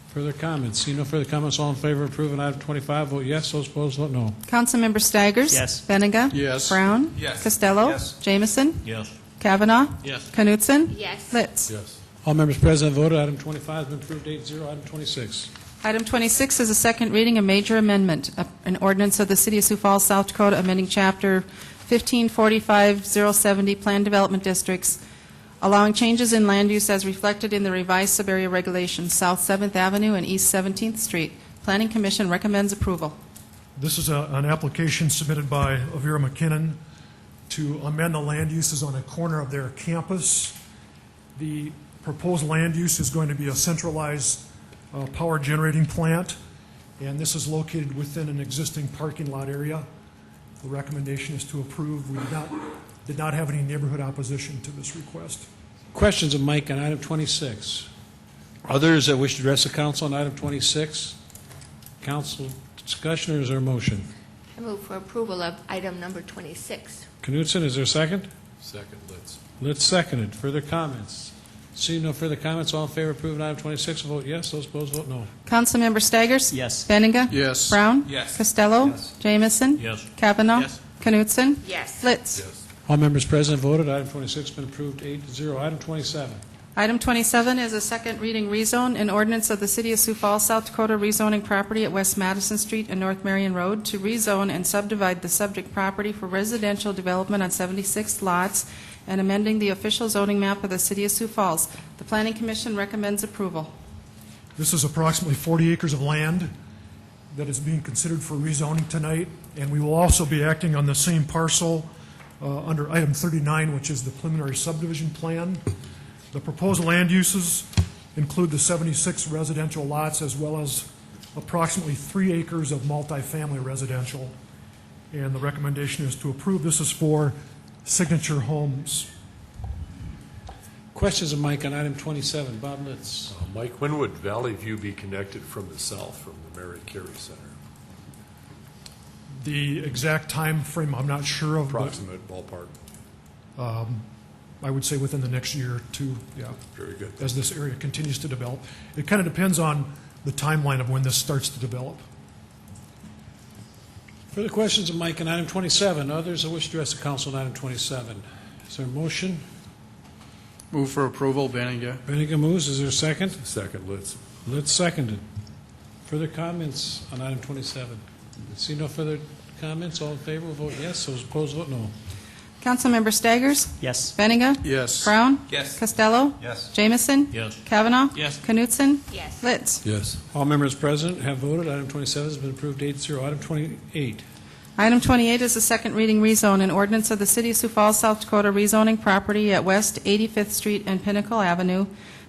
Further comments? See no further comments. All in favor of approving item 25, vote yes. Those opposed, vote no. Councilmember Staggers? Yes. Benninga? Yes. Brown? Yes. Costello? Yes. Jamison? Yes. Kavanaugh? Yes. Knutson? Yes. Litz? Yes. All members present voted. Item 25 has been approved 8-0. Item 26. Item 26 is a second reading, a major amendment, an ordinance of the City of Sioux Falls, South Dakota, amending Chapter 1545-070 Plan Development Districts, allowing changes in land use as reflected in the revised sub-area regulations, South 7th Avenue and East 17th Street. Planning Commission recommends approval. This is an application submitted by Avira McKinnon to amend the land uses on a corner of their campus. The proposed land use is going to be a centralized power generating plant, and this is located within an existing parking lot area. The recommendation is to approve. We did not have any neighborhood opposition to this request. Questions of Mike on item 26. Others that wish to address the council on item 26. Council discussion or is there a motion? I move for approval of item number 26. Knutson, is there a second? Second, Litz. Litz seconded. Further comments? Seeing no further comments, all in favor of approving item 26 will vote yes. Those opposed, vote no. Councilmember Staggers? Yes. Benninga? Yes. Brown? Yes. Costello? Yes. Jamison? Yes. Kavanaugh? Yes. Knutson? Yes. Litz? Yes. All members present voted. Item 26 has been approved 8-0. Item 27. Item 27 is a second reading rezone, an ordinance of the City of Sioux Falls, South Dakota, rezoning property at West Madison Street and North Marion Road to rezone and subdivide the subject property for residential development on 76 lots and amending the official zoning map of the City of Sioux Falls. The Planning Commission recommends approval. This is approximately 40 acres of land that is being considered for rezoning tonight, and we will also be acting on the same parcel under item 39, which is the preliminary subdivision plan. The proposed land uses include the 76 residential lots as well as approximately 3 acres of multifamily residential, and the recommendation is to approve. This is for Signature Homes. Questions of Mike on item 27. Bob Litz. Mike, when would Valley View be connected from the south, from the Mary Carey Center? The exact time frame, I'm not sure of. but, Approximate ballpark. I would say within the next year or two, yeah. Very good. As this area continues to develop. It kind of depends on the timeline of when this starts to develop. Further questions of Mike on item 27? Others that wish to address the council on item 27? Is there a motion? Move for approval, Benninga. Benninga moves. Is there a second? Second, Litz. Litz seconded. Further comments on item 27? See no further comments. All in favor will vote yes. Those opposed vote no. Councilmember Staggers? Yes. Benninga? Yes. Brown? Yes. Costello? Yes. Jamison? Yes. Kavanaugh? Yes. Knutson? Yes. Litz? Yes. All members present have voted. Item 27 has been approved 8-0. Item 28. Item 28 is the second reading rezone, an ordinance of the City of Sioux Falls, South Dakota, rezoning property at West 85th Street and Pinnacle Avenue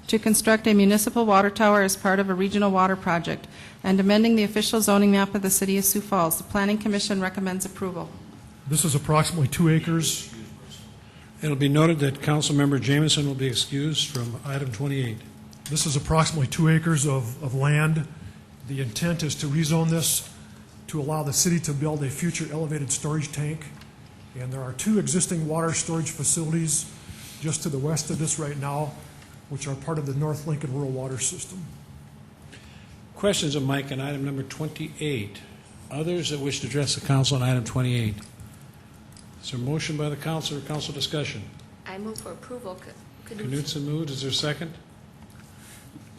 to construct a municipal water tower as part of a regional water project, and amending the official zoning map of the City of Sioux Falls. The Planning Commission recommends approval. This is approximately 2 acres. It'll be noted that Councilmember Jamison will be excused from item 28. This is approximately 2 acres of land. The intent is to rezone this to allow the city to build a future elevated storage tank. And there are 2 existing water storage facilities just to the west of this right now, which are part of the North Lincoln Rural Water System. Questions of Mike on item number 28? Others that wish to address the council on item 28? Is there a motion by the council or council discussion? I move for approval. Knutson moved. Is there a second?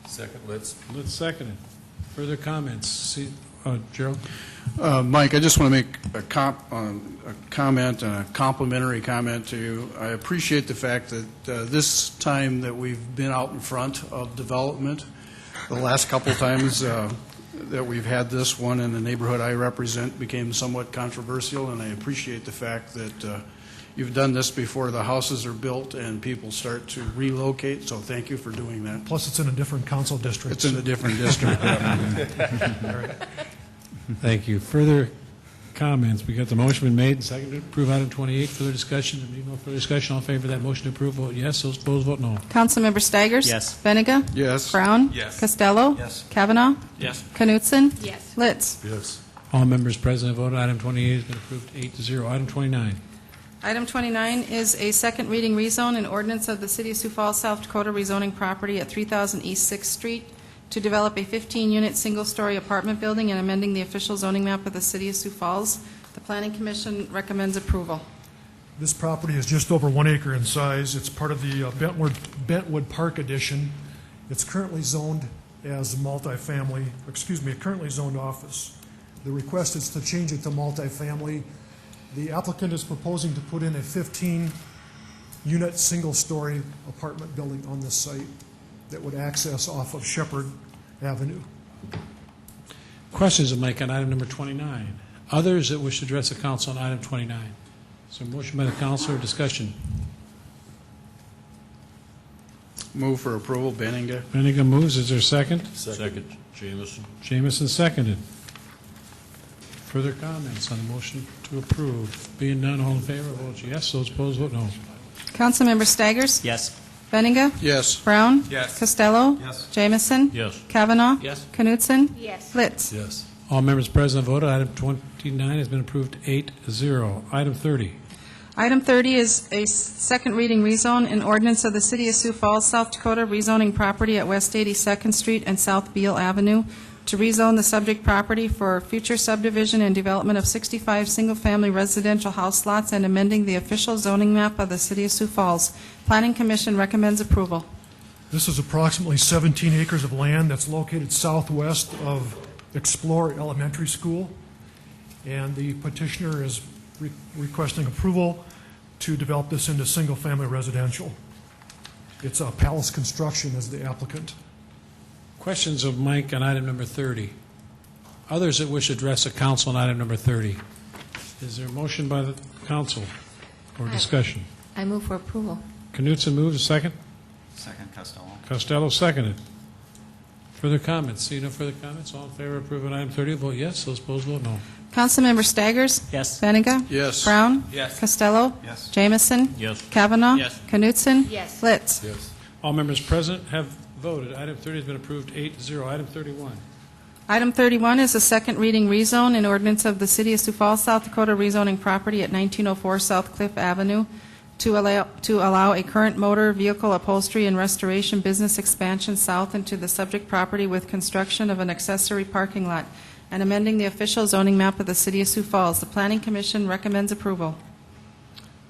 Second, Litz. Litz seconded. Further comments? Gerald? Mike, I just want to make a comment and a complimentary comment to you. I appreciate the fact that this time that we've been out in front of development, the last couple times that we've had this one in the neighborhood I represent became somewhat controversial, and I appreciate the fact that you've done this before the houses are built and people start to relocate, so thank you for doing that. Plus, it's in a different council district. It's in a different district. Thank you. Further comments? We got the motion been made and seconded to approve item 28. Further discussion? If no further discussion, all in favor of that motion to approve, vote yes. Those opposed, vote no. Councilmember Staggers? Yes. Benninga? Yes. Brown? Yes. Costello? Yes. Kavanaugh? Yes. Knutson? Yes. Litz? Yes. All members present have voted. Item 28 has been approved 8-0. Item 29. Item 29 is a second reading rezone, an ordinance of the City of Sioux Falls, South Dakota, rezoning property at 3000 East 6th Street to develop a 15-unit single-story apartment building and amending the official zoning map of the City of Sioux Falls. The Planning Commission recommends approval. This property is just over 1 acre in size. It's part of the Bentwood Park addition. It's currently zoned as multifamily, currently zoned office. The request is to change it to multifamily. The applicant is proposing to put in a 15-unit single-story apartment building on this site that would access off of Shepherd Avenue. Questions of Mike on item number 29? Others that wish to address the council on item 29? Is there a motion by the council or discussion? Move for approval, Benninga. Benninga moves. Is there a second? Second, Jamison. Jamison seconded. Further comments on the motion to approve? Being none, all in favor, vote yes. Those opposed, vote no. Councilmember Staggers? Yes. Benninga? Yes. Brown? Yes. Costello? Yes. Jamison? Yes. Kavanaugh? Yes. Knutson? Yes. Litz? Yes. All members present have voted. Item 29 has been approved 8-0. Item 30. Item 30 is a second reading rezone, an ordinance of the City of Sioux Falls, South Dakota, rezoning property at West 82nd Street and South Beale Avenue to rezone the subject property for future subdivision and development of 65 single-family residential house lots and amending the official zoning map of the City of Sioux Falls. Planning Commission recommends approval. This is approximately 17 acres of land that's located southwest of Explore Elementary School, and the petitioner is requesting approval to develop this into single-family residential. It's Palace Construction as the applicant. Questions of Mike on item number 30? Others that wish to address the council on item number 30? Is there a motion by the council or discussion? I move for approval. Knutson moves. A second? Second, Costello. Costello seconded. Further comments? See no further comments? All in favor of approving item 30, vote yes. Those opposed, vote no. Councilmember Staggers? Yes. Benninga? Yes. Brown? Yes. Costello? Yes. Jamison? Yes. Kavanaugh? Yes. Knutson? Yes. Litz? Yes. All members present have voted. Item 30 has been approved 8-0. Item 31. Item 31 is a second reading rezone in ordinance of the City of Sioux Falls, South Dakota, rezoning property at 1904 South Cliff Avenue to allow a current motor vehicle upholstery and restoration business expansion south into the subject property with construction of an accessory parking lot and amending the official zoning map of the City of Sioux Falls. The Planning Commission recommends approval.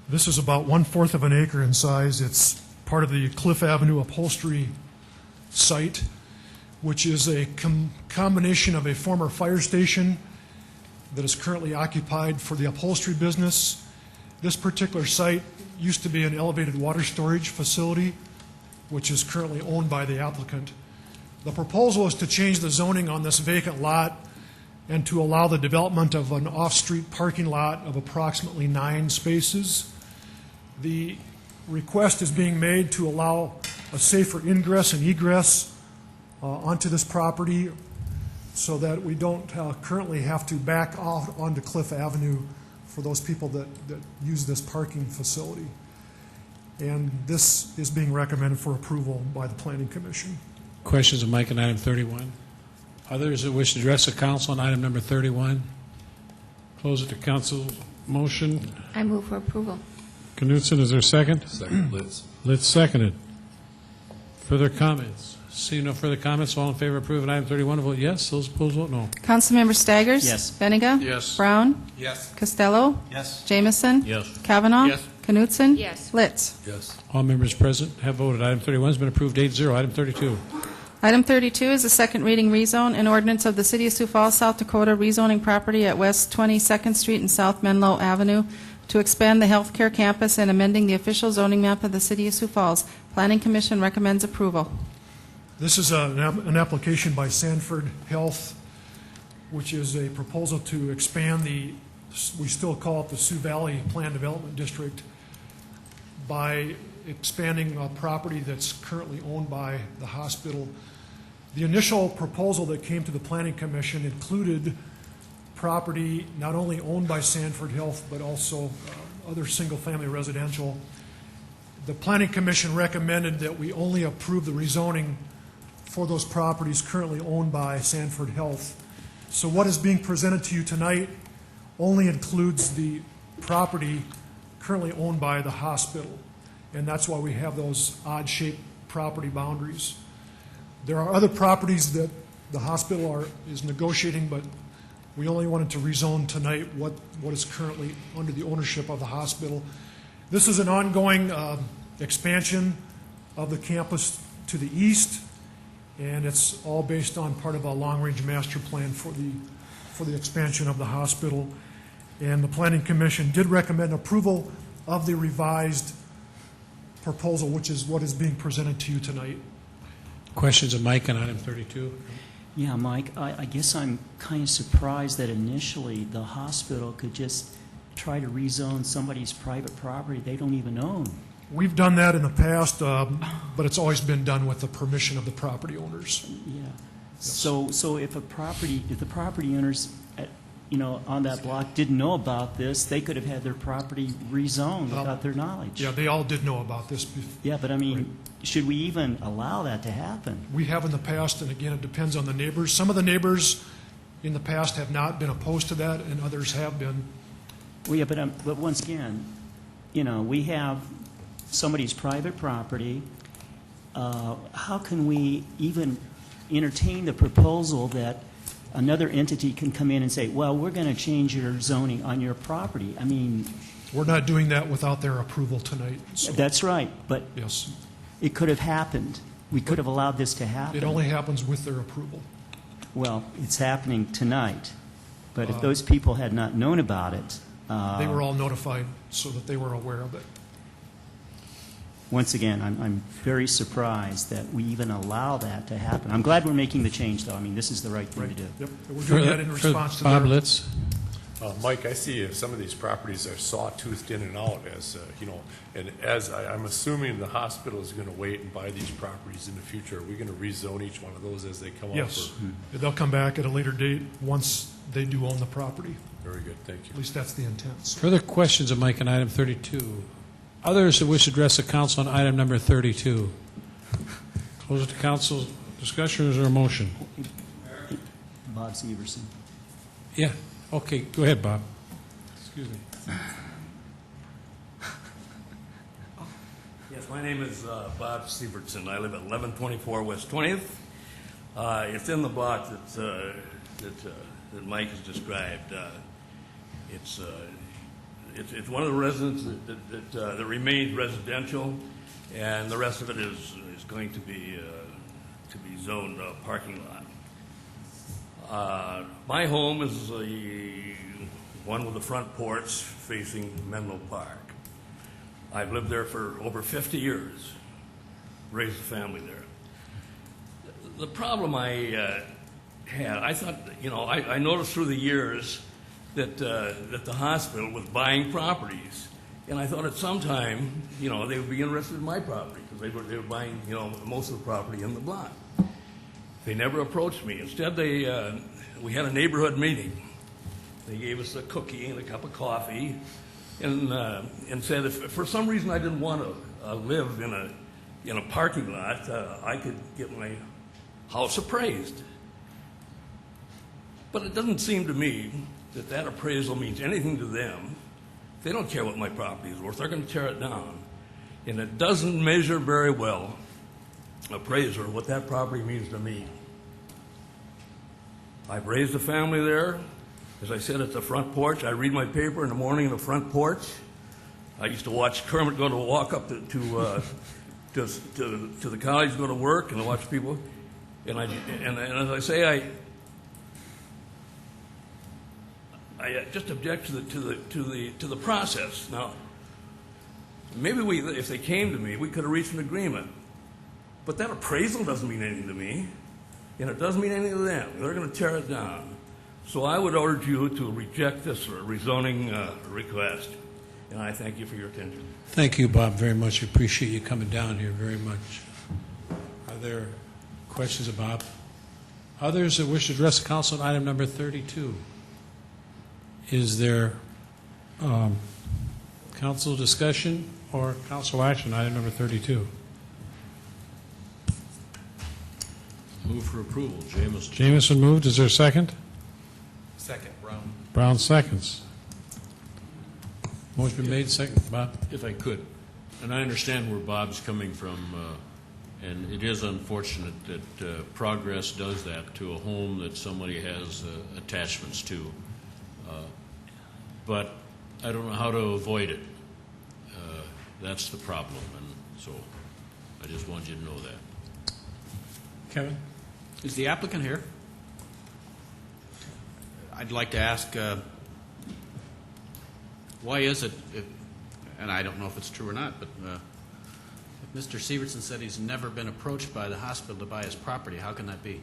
This is about 1/4 of an acre in size. It's part of the Cliff Avenue upholstery site, which is a combination of a former fire station that is currently occupied for the upholstery business. This particular site used to be an elevated water storage facility, which is currently owned by the applicant. The proposal is to change the zoning on this vacant lot and to allow the development of an off-street parking lot of approximately 9 spaces. The request is being made to allow a safer ingress and egress onto this property so that we don't currently have to back out onto Cliff Avenue for those people that use this parking facility. And this is being recommended for approval by the Planning Commission. Questions of Mike on item 31? Others that wish to address the council on item number 31? Close it to council's motion. I move for approval. Knutson, is there a second? Second, Litz. Litz seconded. Further comments? Seeing no further comments, all in favor of approving item 31, vote yes. Those opposed, vote no. Councilmember Staggers? Yes. Benega? Yes. Brown? Yes. Costello? Yes. Jamison? Yes. Kavanaugh? Yes. Knutson? Yes. Litz? Yes. All members present have voted. Item 31 has been approved 8-0. Item 32. Item 32 is a second reading rezone in ordinance of the City of Sioux Falls, South Dakota, rezoning property at West 22nd Street and South Menlo Avenue to expand the healthcare campus and amending the official zoning map of the City of Sioux Falls. Planning Commission recommends approval. This is an application by Sanford Health, which is a proposal to expand we still call it the Sioux Valley Plan Development District, by expanding a property that's currently owned by the hospital. The initial proposal that came to the Planning Commission included property not only owned by Sanford Health, but also other single-family residential. The Planning Commission recommended that we only approve the rezoning for those properties currently owned by Sanford Health. So what is being presented to you tonight only includes the property currently owned by the hospital, and that's why we have those odd-shaped property boundaries. There are other properties that the hospital is negotiating, but we only wanted to rezone tonight what is currently under the ownership of the hospital. This is an ongoing expansion of the campus to the east, and it's all based on part of a long-range master plan for the expansion of the hospital. And the Planning Commission did recommend approval of the revised proposal, which is what is being presented to you tonight. Questions of Mike on item 32? Yeah, Mike, I guess I'm kind of surprised that initially the hospital could just try to rezone somebody's private property they don't even own. We've done that in the past, but it's always been done with the permission of the property owners. Yeah. Yes. So if the property owners, on that block didn't know about this, they could have had their property rezoned without their knowledge. Yeah, they all did know about this. Yeah, but I mean, should we even allow that to happen? We have in the past, and again, it depends on the neighbors. Some of the neighbors in the past have not been opposed to that, and others have been. Well, yeah, but once again, we have somebody's private property. How can we even entertain the proposal that another entity can come in and say, well, we're going to change your zoning on your property? I mean, we're not doing that without their approval tonight. So. That's right, but yes, it could have happened. We could have allowed this to happen. It only happens with their approval. Well, it's happening tonight, but if those people had not known about it... they were all notified so that they were aware of it. Once again, I'm very surprised that we even allow that to happen. I'm glad we're making the change, though. I mean, this is the right thing to do. Yep. We're doing that in response to Bob Litz. Mike, I see some of these properties are sawtoothed in and out, and as I'm assuming the hospital is going to wait and buy these properties in the future. Are we going to rezone each one of those as they come up? Yes. They'll come back at a later date once they do own the property. Very good. Thank you. At least that's the intent. So. Further questions of Mike on item 32? Others that wish to address the council on item number 32? Close it to council discussion. Is there a motion? Bob Severson. Yeah, okay, go ahead, Bob. Excuse me. Yes, my name is Bob Sievertson. I live at 1124 West 20th. It's in the block that Mike has described. It's one of the residents that remains residential, and the rest of it is going to be zoned parking lot. My home is the one with the front porch facing Menlo Park. I've lived there for over 50 years, raised a family there. The problem I had, I thought, I noticed through the years that the hospital was buying properties. And I thought at some time, they would be interested in my property because they were buying, most of the property in the block. They never approached me. Instead, we had a neighborhood meeting. They gave us a cookie and a cup of coffee, and said if for some reason I didn't want to live in a parking lot, I could get my house appraised. But it doesn't seem to me that appraisal means anything to them. They don't care what my property is worth. They're going to tear it down. And it doesn't measure very well, appraiser, what that property means to me. I've raised a family there. As I said, it's the front porch. I read my paper in the morning in the front porch. I used to watch Kermit go to walk up to the college, go to work, and watch people. And as I say, I just object to the process. Now, maybe if they came to me, we could have reached an agreement. But that appraisal doesn't mean anything to me, and it doesn't mean anything to them. They're going to tear it down. So I would urge you to reject this rezoning request, and I thank you for your attention. Thank you, Bob, very much. Appreciate you coming down here very much. Are there questions of Bob? Others that wish to address the council on item number 32? Is there council discussion or council action on item number 32? Move for approval, Jamison. Jamison moved. Is there a second? Second, Brown. Brown seconds. Motion been made, second. Bob? If I could, and I understand where Bob's coming from, and it is unfortunate that Progress does that to a home that somebody has attachments to. But I don't know how to avoid it. That's the problem, and so I just wanted you to know that. Kevin? Is the applicant here? I'd like to ask, why is it, and I don't know if it's true or not, but if Mr. Severson said he's never been approached by the hospital to buy his property, how can that be?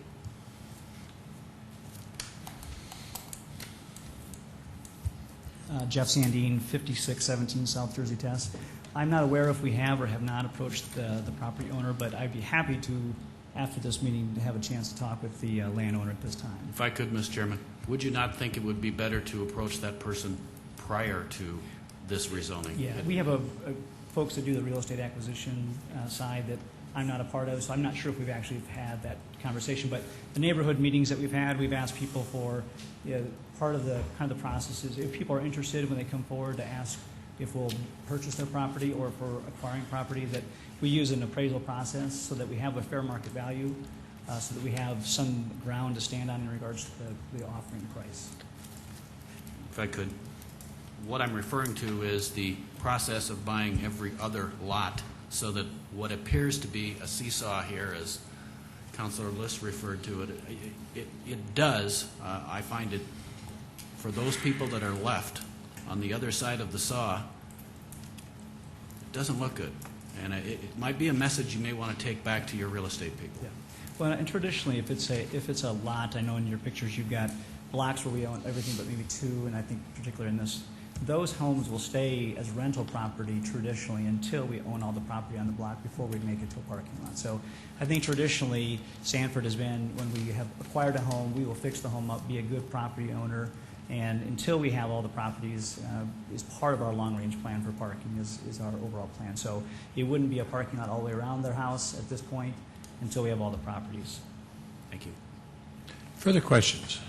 Jeff Sandine, 5617 South Jersey Test. I'm not aware if we have or have not approached the property owner, but I'd be happy to, after this meeting, to have a chance to talk with the landowner at this time. If I could, Mr. Chairman, would you not think it would be better to approach that person prior to this rezoning? Yeah, we have folks that do the real estate acquisition side that I'm not a part of, so I'm not sure if we've actually had that conversation. But the neighborhood meetings that we've had, we've asked people for, part of the kind of the process is if people are interested when they come forward to ask if we'll purchase their property or if we're acquiring property, that we use an appraisal process so that we have a fair market value, so that we have some ground to stand on in regards to the offering price. If I could, what I'm referring to is the process of buying every other lot so that what appears to be a seesaw here, as Councilor List referred to it, it does, I find it, for those people that are left on the other side of the saw, it doesn't look good. And it might be a message you may want to take back to your real estate people. Yeah. Well, and traditionally, if it's a lot, I know in your pictures you've got blocks where we own everything but maybe two, and I think particularly in this, those homes will stay as rental property traditionally until we own all the property on the block before we make it to a parking lot. So I think traditionally Sanford has been, when we have acquired a home, we will fix the home up, be a good property owner, and until we have all the properties is part of our long-range plan for parking is our overall plan. So it wouldn't be a parking lot all the way around their house at this point until we have all the properties. Thank you. Further questions?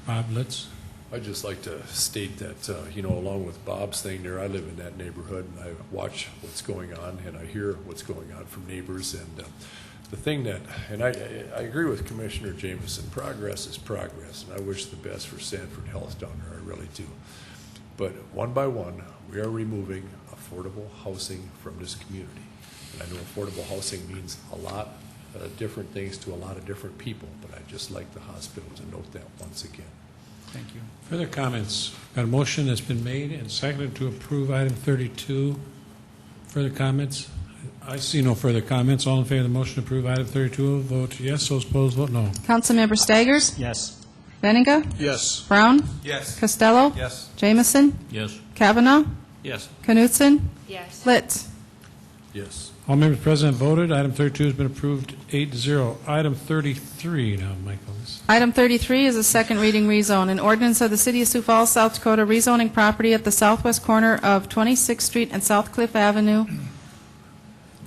Bob Litz? I'd just like to state that, along with Bob's thing there, I live in that neighborhood, and I watch what's going on, and I hear what's going on from neighbors. And the thing that, and I agree with Commissioner Jameson, progress is progress, and I wish the best for Sanford Health down there, I really do. But one by one, we are removing affordable housing from this community. And I know affordable housing means a lot of different things to a lot of different people, but I'd just like the hospital to note that once again. Thank you. Further comments? Got a motion that's been made and seconded to approve item 32. Further comments? I see no further comments. All in favor of the motion to approve item 32, vote yes. Those opposed, vote no. Councilmember Staggers? Yes. Benega? Yes. Brown? Yes. Costello? Yes. Jamison? Yes. Kavanaugh? Yes. Knutson? Yes. Litz? Yes. All members present voted. Item 32 has been approved 8-0. Item 33 now, Michael. Item 33 is a second reading rezone. An ordinance of the City of Sioux Falls, South Dakota, rezoning property at the southwest corner of 26th Street and South Cliff Avenue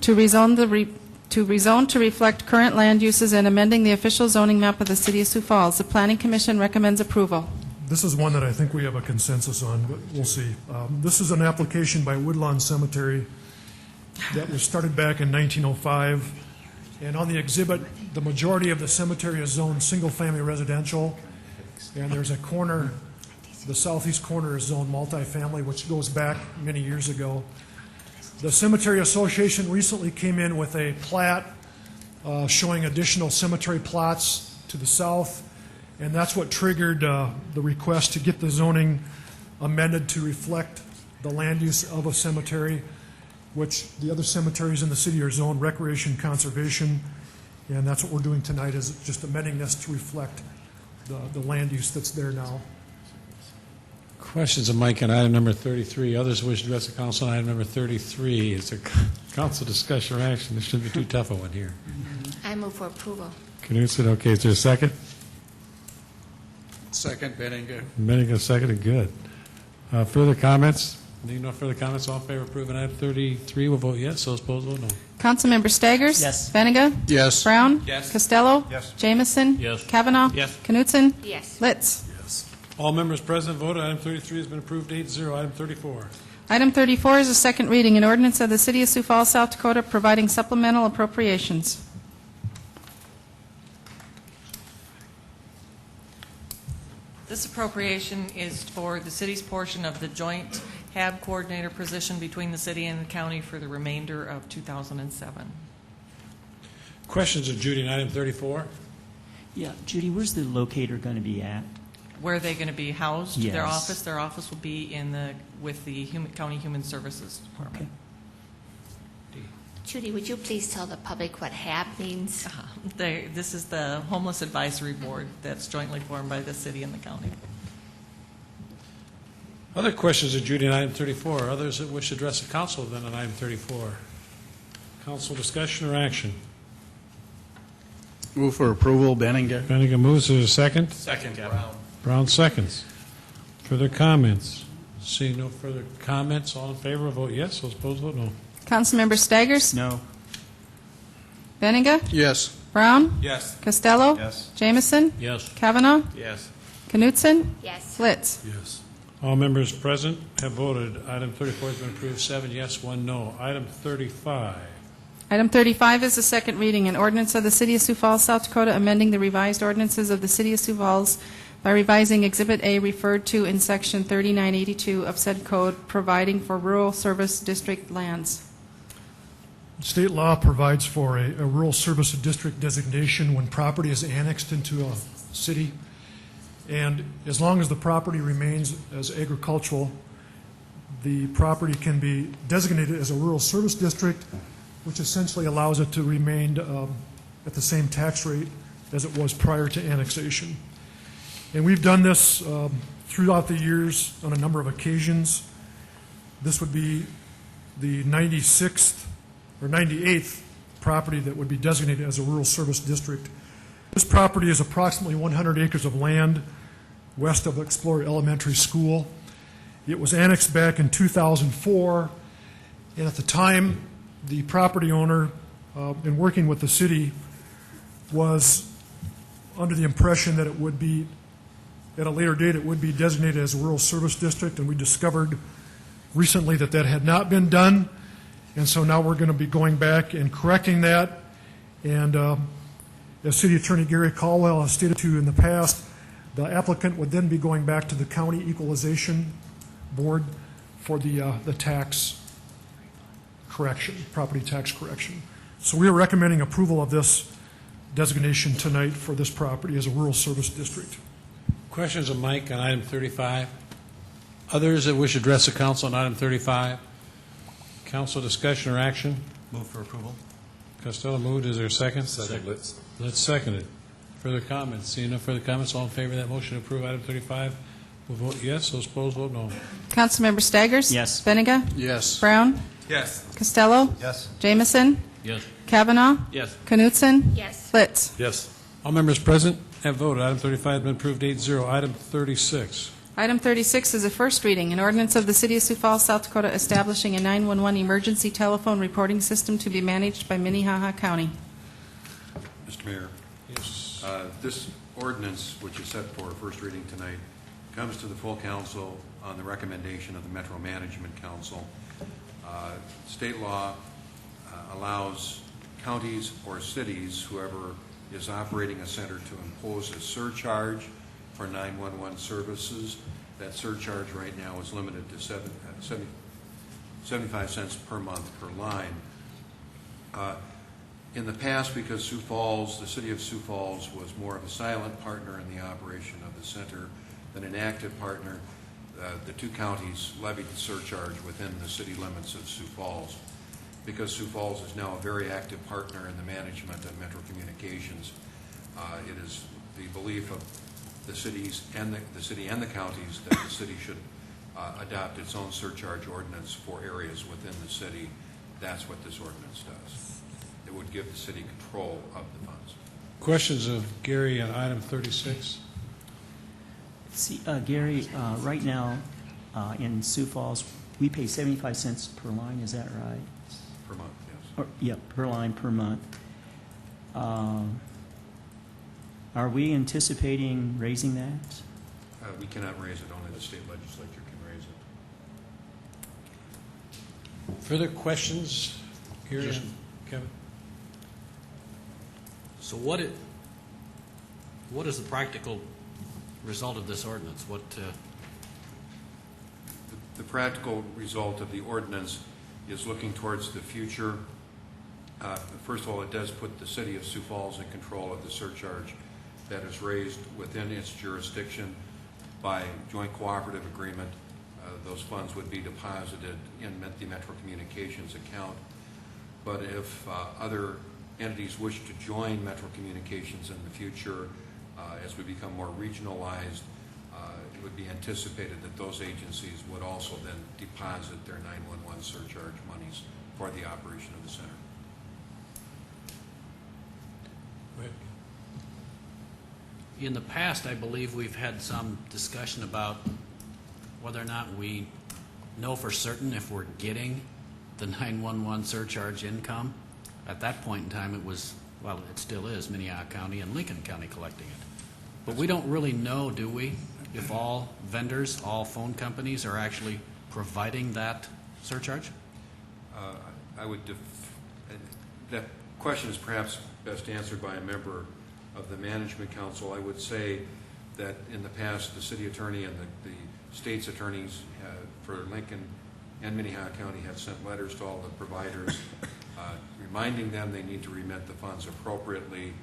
to rezone to reflect current land uses and amending the official zoning map of the City of Sioux Falls. The Planning Commission recommends approval. This is one that I think we have a consensus on, but we'll see. This is an application by Woodlawn Cemetery that was started back in 1905. And on the exhibit, the majority of the cemetery is zoned single-family residential. And there's a corner, the southeast corner is zoned multifamily, which goes back many years ago. The Cemetery Association recently came in with a plat showing additional cemetery plots to the south. And that's what triggered the request to get the zoning amended to reflect the land use of a cemetery, which the other cemeteries in the city are zoned recreation conservation. And that's what we're doing tonight, is just amending this to reflect the land use that's there now. Questions of Mike on item number 33. Others wish to address the council on item number 33. It's a council discussion or action. This shouldn't be too tough a one here. I move for approval. Knutson, okay. Is there a second? Second, Benninger. Benninger seconded. Good. Further comments? Need no further comments. All in favor of approving item 33 will vote yes. Those opposed, vote no. Councilmember Staggers? Yes. Benega? Yes. Brown? Yes. Costello? Yes. Jamison? Yes. Kavanaugh? Yes. Knutson? Yes. Litz? Yes. All members present voted. Item 33 has been approved 8-0. Item 34. Item 34 is a second reading, an ordinance of the City of Sioux Falls, South Dakota, providing supplemental appropriations. This appropriation is for the city's portion of the joint HAB coordinator position between the city and the county for the remainder of 2007. Questions of Judy on item 34? Yeah, Judy, where's the locator going to be at? Where are they going to be housed? Yes. Their office will be with the County Human Services Department. Judy, would you please tell the public what HAB means? This is the Homeless Advisory Board that's jointly formed by the city and the county. Other questions of Judy on item 34? Others that wish to address the council then on item 34? Council discussion or action? Move for approval, Benninger. Benninger moves. Is there a second? Second, Brown. Brown seconds. Further comments? Seeing no further comments, all in favor, vote yes. Those opposed, vote no. Councilmember Staggers? No. Benega? Yes. Brown? Yes. Costello? Yes. Jamison? Yes. Kavanaugh? Yes. Knutson? Yes. Litz? Yes. All members present have voted. Item 34 has been approved, 7 yes, 1 no. Item 35. Item 35 is the second reading, an ordinance of the City of Sioux Falls, South Dakota, amending the revised ordinances of the City of Sioux Falls by revising Exhibit A referred to in Section 3982 of said code, providing for rural service district lands. State law provides for a rural service district designation when property is annexed into a city. And as long as the property remains as agricultural, the property can be designated as a rural service district, which essentially allows it to remain at the same tax rate as it was prior to annexation. And we've done this throughout the years on a number of occasions. This would be the 96th or 98th property that would be designated as a rural service district. This property is approximately 100 acres of land west of Explorer Elementary School. It was annexed back in 2004, and at the time, the property owner, in working with the city, was under the impression that it would be, at a later date, it would be designated as a rural service district, and we discovered recently that that had not been done, and so now we're going to be going back and correcting that. And as City Attorney Gary Caldwell has stated to you in the past, the applicant would then be going back to the County Equalization Board for the tax correction, property tax correction. So we are recommending approval of this designation tonight for this property as a rural service district. Questions of Mike on item 35? Others that wish to address the council on item 35? Council discussion or action? Move for approval. Costello moved. Is there a second? Second. Let's second it. Further comments? Seeing no further comments, all in favor of that motion to approve item 35 will vote yes. Those opposed, vote no. Councilmember Staggers? Yes. Benega? Yes. Brown? Yes. Costello? Yes. Jamison? Yes. Kavanaugh? Yes. Knutson? Yes. Litz? Yes. All members present have voted. Item 35 has been approved 8-0. Item 36. Item 36 is a first reading, an ordinance of the City of Sioux Falls, South Dakota, establishing a 911 emergency telephone reporting system to be managed by Minnehaha County. Mr. Mayor, Yes. this ordinance, which is set for first reading tonight, comes to the full council on the recommendation of the Metro Management Council. State law allows counties or cities, whoever is operating a center, to impose a surcharge for 911 services. That surcharge right now is limited to 75 cents per month per line. In the past, because Sioux Falls, the City of Sioux Falls, was more of a silent partner in the operation of the center than an active partner, the two counties levied the surcharge within the city limits of Sioux Falls. Because Sioux Falls is now a very active partner in the management of Metro Communications, it is the belief of the cities and the city and the counties that the city should adopt its own surcharge ordinance for areas within the city. That's what this ordinance does. It would give the city control of the funds. Questions of Gary on item 36? See, Gary, right now in Sioux Falls, we pay 75 cents per line, is that right? Per month, yes. Or, yeah, per line per month. Are we anticipating raising that? We cannot raise it, only the state legislature can raise it. Further questions? Gary and Kevin? So what is the practical result of this ordinance? The practical result of the ordinance is looking towards the future. First of all, it does put the City of Sioux Falls in control of the surcharge that is raised within its jurisdiction by joint cooperative agreement. Those funds would be deposited in the Metro Communications account. But if other entities wish to join Metro Communications in the future, as we become more regionalized, it would be anticipated that those agencies would also then deposit their 911 surcharge monies for the operation of the center. Go ahead. In the past, I believe we've had some discussion about whether or not we know for certain if we're getting the 911 surcharge income. At that point in time, it was, well, it still is Minnehaha County and Lincoln County collecting it. But we don't really know, do we, if all vendors, all phone companies are actually providing that surcharge? That question is perhaps best answered by a member of the Management Council. I would say that in the past, the city attorney and the state's attorneys for Lincoln and Minnehaha County have sent letters to all the providers reminding them they need to remit the funds appropriately,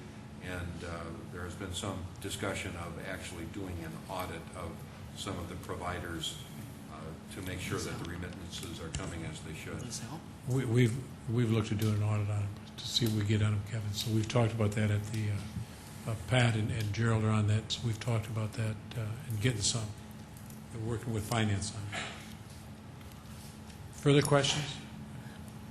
and there has been some discussion of actually doing an audit of some of the providers to make sure that the remittances are coming as they should. We've looked at doing an audit on it to see what we get out of Kevin. So we've talked about that at the Pat and Gerald are on that. So we've talked about that and getting some. We're working with finance on it. Further questions?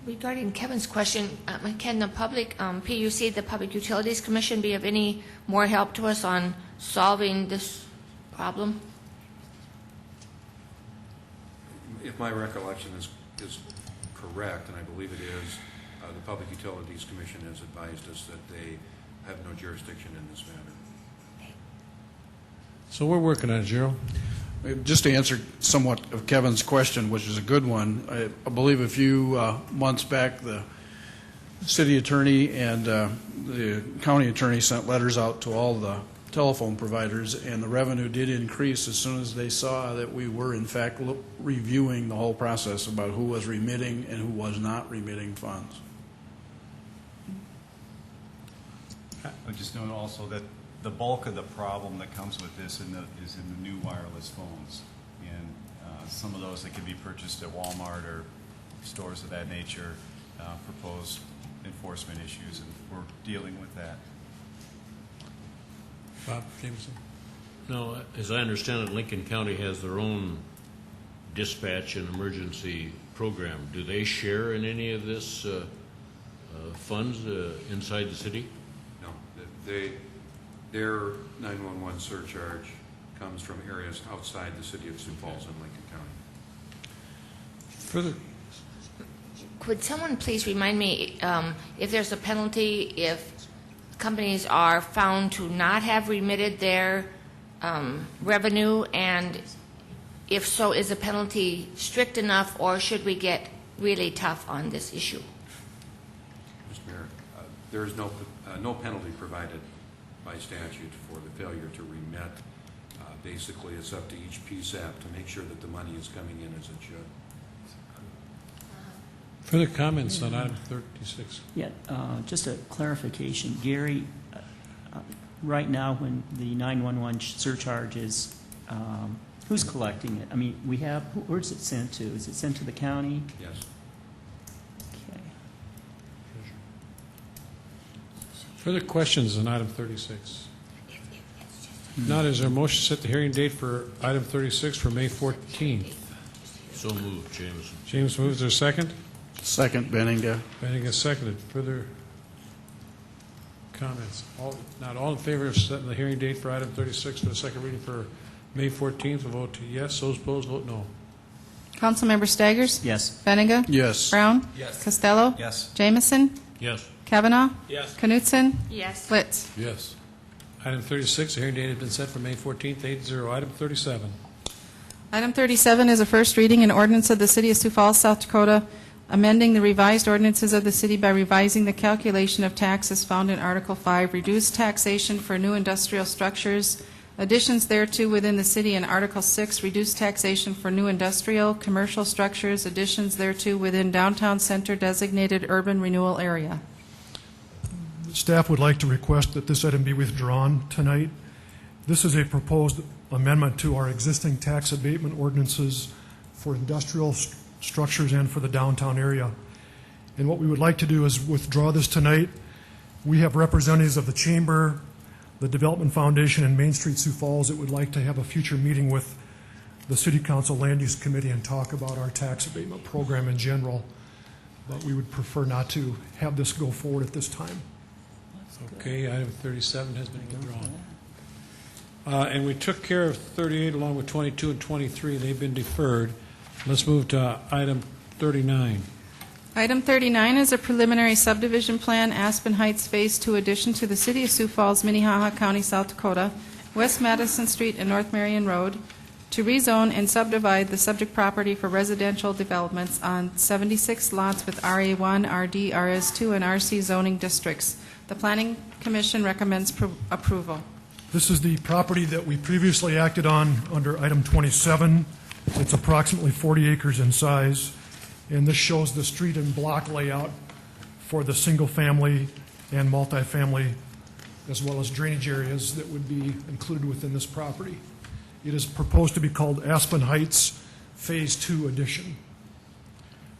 Regarding Kevin's question, can the public, PUC, the Public Utilities Commission, be of any more help to us on solving this problem? If my recollection is correct, and I believe it is, the Public Utilities Commission has advised us that they have no jurisdiction in this matter. So we're working on it, Gerald. Just to answer somewhat of Kevin's question, which is a good one, I believe a few months back, the city attorney and the county attorney sent letters out to all the telephone providers, and the revenue did increase as soon as they saw that we were, in fact, reviewing the whole process about who was remitting and who was not remitting funds. I just know also that the bulk of the problem that comes with this is in the new wireless phones, and some of those that can be purchased at Walmart or stores of that nature propose enforcement issues, and we're dealing with that. Bob Jameson? No, as I understand it, Lincoln County has their own dispatch and emergency program. Do they share in any of this funds inside the city? No, their 911 surcharge comes from areas outside the city of Sioux Falls and Lincoln County. Further, Could someone please remind me if there's a penalty if companies are found to not have remitted their revenue, and if so, is the penalty strict enough, or should we get really tough on this issue? Mr. Mayor, there is no penalty provided by statute for the failure to remit. Basically, it's up to each PSAP to make sure that the money is coming in as it should. further comments on item 36? Yeah, just a clarification. Gary, right now when the 911 surcharge is, who's collecting it? I mean, we have, where's it sent to? Is it sent to the county? Yes. Okay. Further questions on item 36? Not, is there a motion to set the hearing date for item 36 for May 14th? So moved, Jameson. James moves. Is there a second? Second, Benninga. Benninga seconded. Further comments? Not all in favor of setting the hearing date for item 36 for the second reading for May 14th will vote yes. Those opposed vote no. Councilmember Staggers? Yes. Benninga? Yes. Brown? Yes. Costello? Yes. Jamison? Yes. Kavanaugh? Yes. Knutson? Yes. Litz? Yes. Item 36, the hearing date has been set for May 14th, 8-0. Item 37. Item 37 is a first reading, an ordinance of the City of Sioux Falls, South Dakota, amending the revised ordinances of the city by revising the calculation of taxes found in Article 5, reduced taxation for new industrial structures, additions thereto within the city, and Article 6, reduced taxation for new industrial, commercial structures, additions thereto within downtown center designated urban renewal area. Staff would like to request that this item be withdrawn tonight. This is a proposed amendment to our existing tax abatement ordinances for industrial structures and for the downtown area. And what we would like to do is withdraw this tonight. We have representatives of the Chamber, the Development Foundation, and Main Street Sioux Falls that would like to have a future meeting with the City Council Land Use Committee and talk about our tax abatement program in general. But we would prefer not to have this go forward at this time. Okay, item 37 has been withdrawn. And we took care of 38 along with 22 and 23. They've been deferred. Let's move to item 39. Item 39 is a preliminary subdivision plan, Aspen Heights Phase 2 addition to the City of Sioux Falls, Minnehaha County, South Dakota, West Madison Street and North Marion Road, to rezone and subdivide the subject property for residential developments on 76 lots with RA1, RD, RS2, and RC zoning districts. The Planning Commission recommends approval. This is the property that we previously acted on under item 27. It's approximately 40 acres in size, and this shows the street and block layout for the single-family and multifamily, as well as drainage areas that would be included within this property. It is proposed to be called Aspen Heights Phase 2 Addition.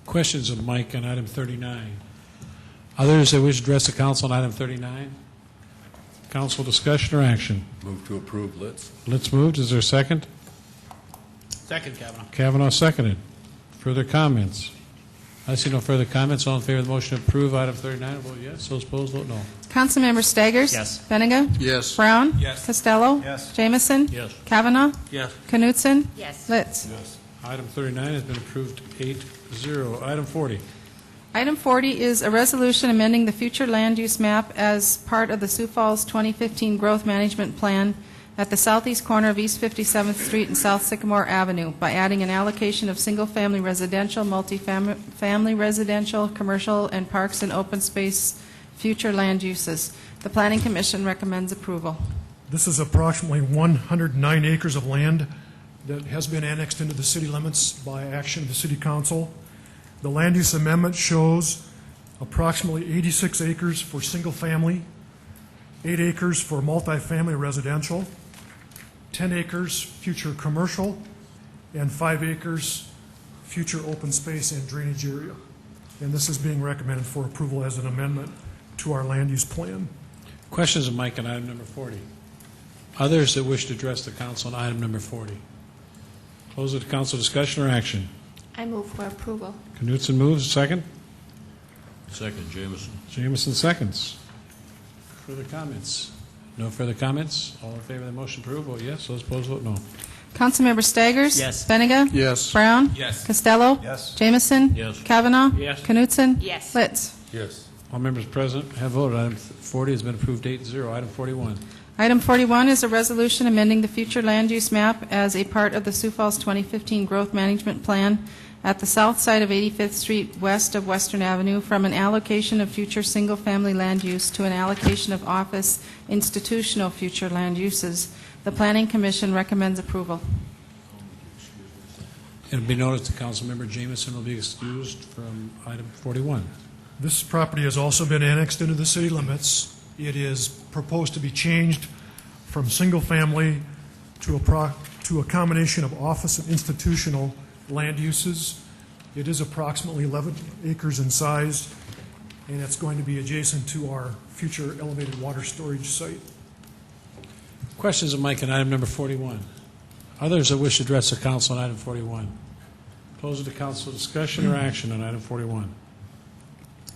Questions of Mike on item 39? Others that wish to address the council on item 39? Council discussion or action? Move to approve, Litz. Litz moved. Is there a second? Second, Kavanaugh. Kavanaugh seconded. Further comments? I see no further comments. All in favor of the motion to approve item 39 will vote yes. Those opposed vote no. Councilmember Staggers? Yes. Benninga? Yes. Brown? Yes. Costello? Yes. Jamison? Yes. Kavanaugh? Yes. Knutson? Yes. Litz? Yes. Item 39 has been approved 8-0. Item 40. Item 40 is a resolution amending the future land use map as part of the Sioux Falls 2015 Growth Management Plan at the southeast corner of East 57th Street and South Sycamore Avenue by adding an allocation of single-family residential, multi-family residential, commercial, and parks and open space future land uses. The Planning Commission recommends approval. This is approximately 109 acres of land that has been annexed into the city limits by action of the City Council. The land use amendment shows approximately 86 acres for single-family, 8 acres for multifamily residential, 10 acres future commercial, and 5 acres future open space and drainage area. And this is being recommended for approval as an amendment to our land use plan. Questions of Mike on item number 40? Others that wish to address the council on item number 40? Close the council discussion or action. I move for approval. Knutson moves. Second? Second, Jameson. Jameson seconds. Further comments? No further comments? All in favor of the motion approve, vote yes. Those opposed, vote no. Councilmember Staggers? Yes. Benega? Yes. Brown? Yes. Costello? Yes. Jameson? Yes. Kavanaugh? Yes. Knutson? Yes. Litz? Yes. All members present have voted. Item 40 has been approved 8-0. Item 41. Item 41 is a resolution amending the future land use map as a part of the Sioux Falls 2015 Growth Management Plan at the south side of 85th Street west of Western Avenue from an allocation of future single-family land use to an allocation of office institutional future land uses. The Planning Commission recommends approval. It will be noted that Councilmember Jameson will be excused from item 41. This property has also been annexed into the city limits. It is proposed to be changed from single-family to a combination of office and institutional land uses. It is approximately 11 acres in size, and it's going to be adjacent to our future elevated water storage site. Questions of Mike on item number 41? Others that wish to address the council on item 41? Close the council discussion or action on item 41.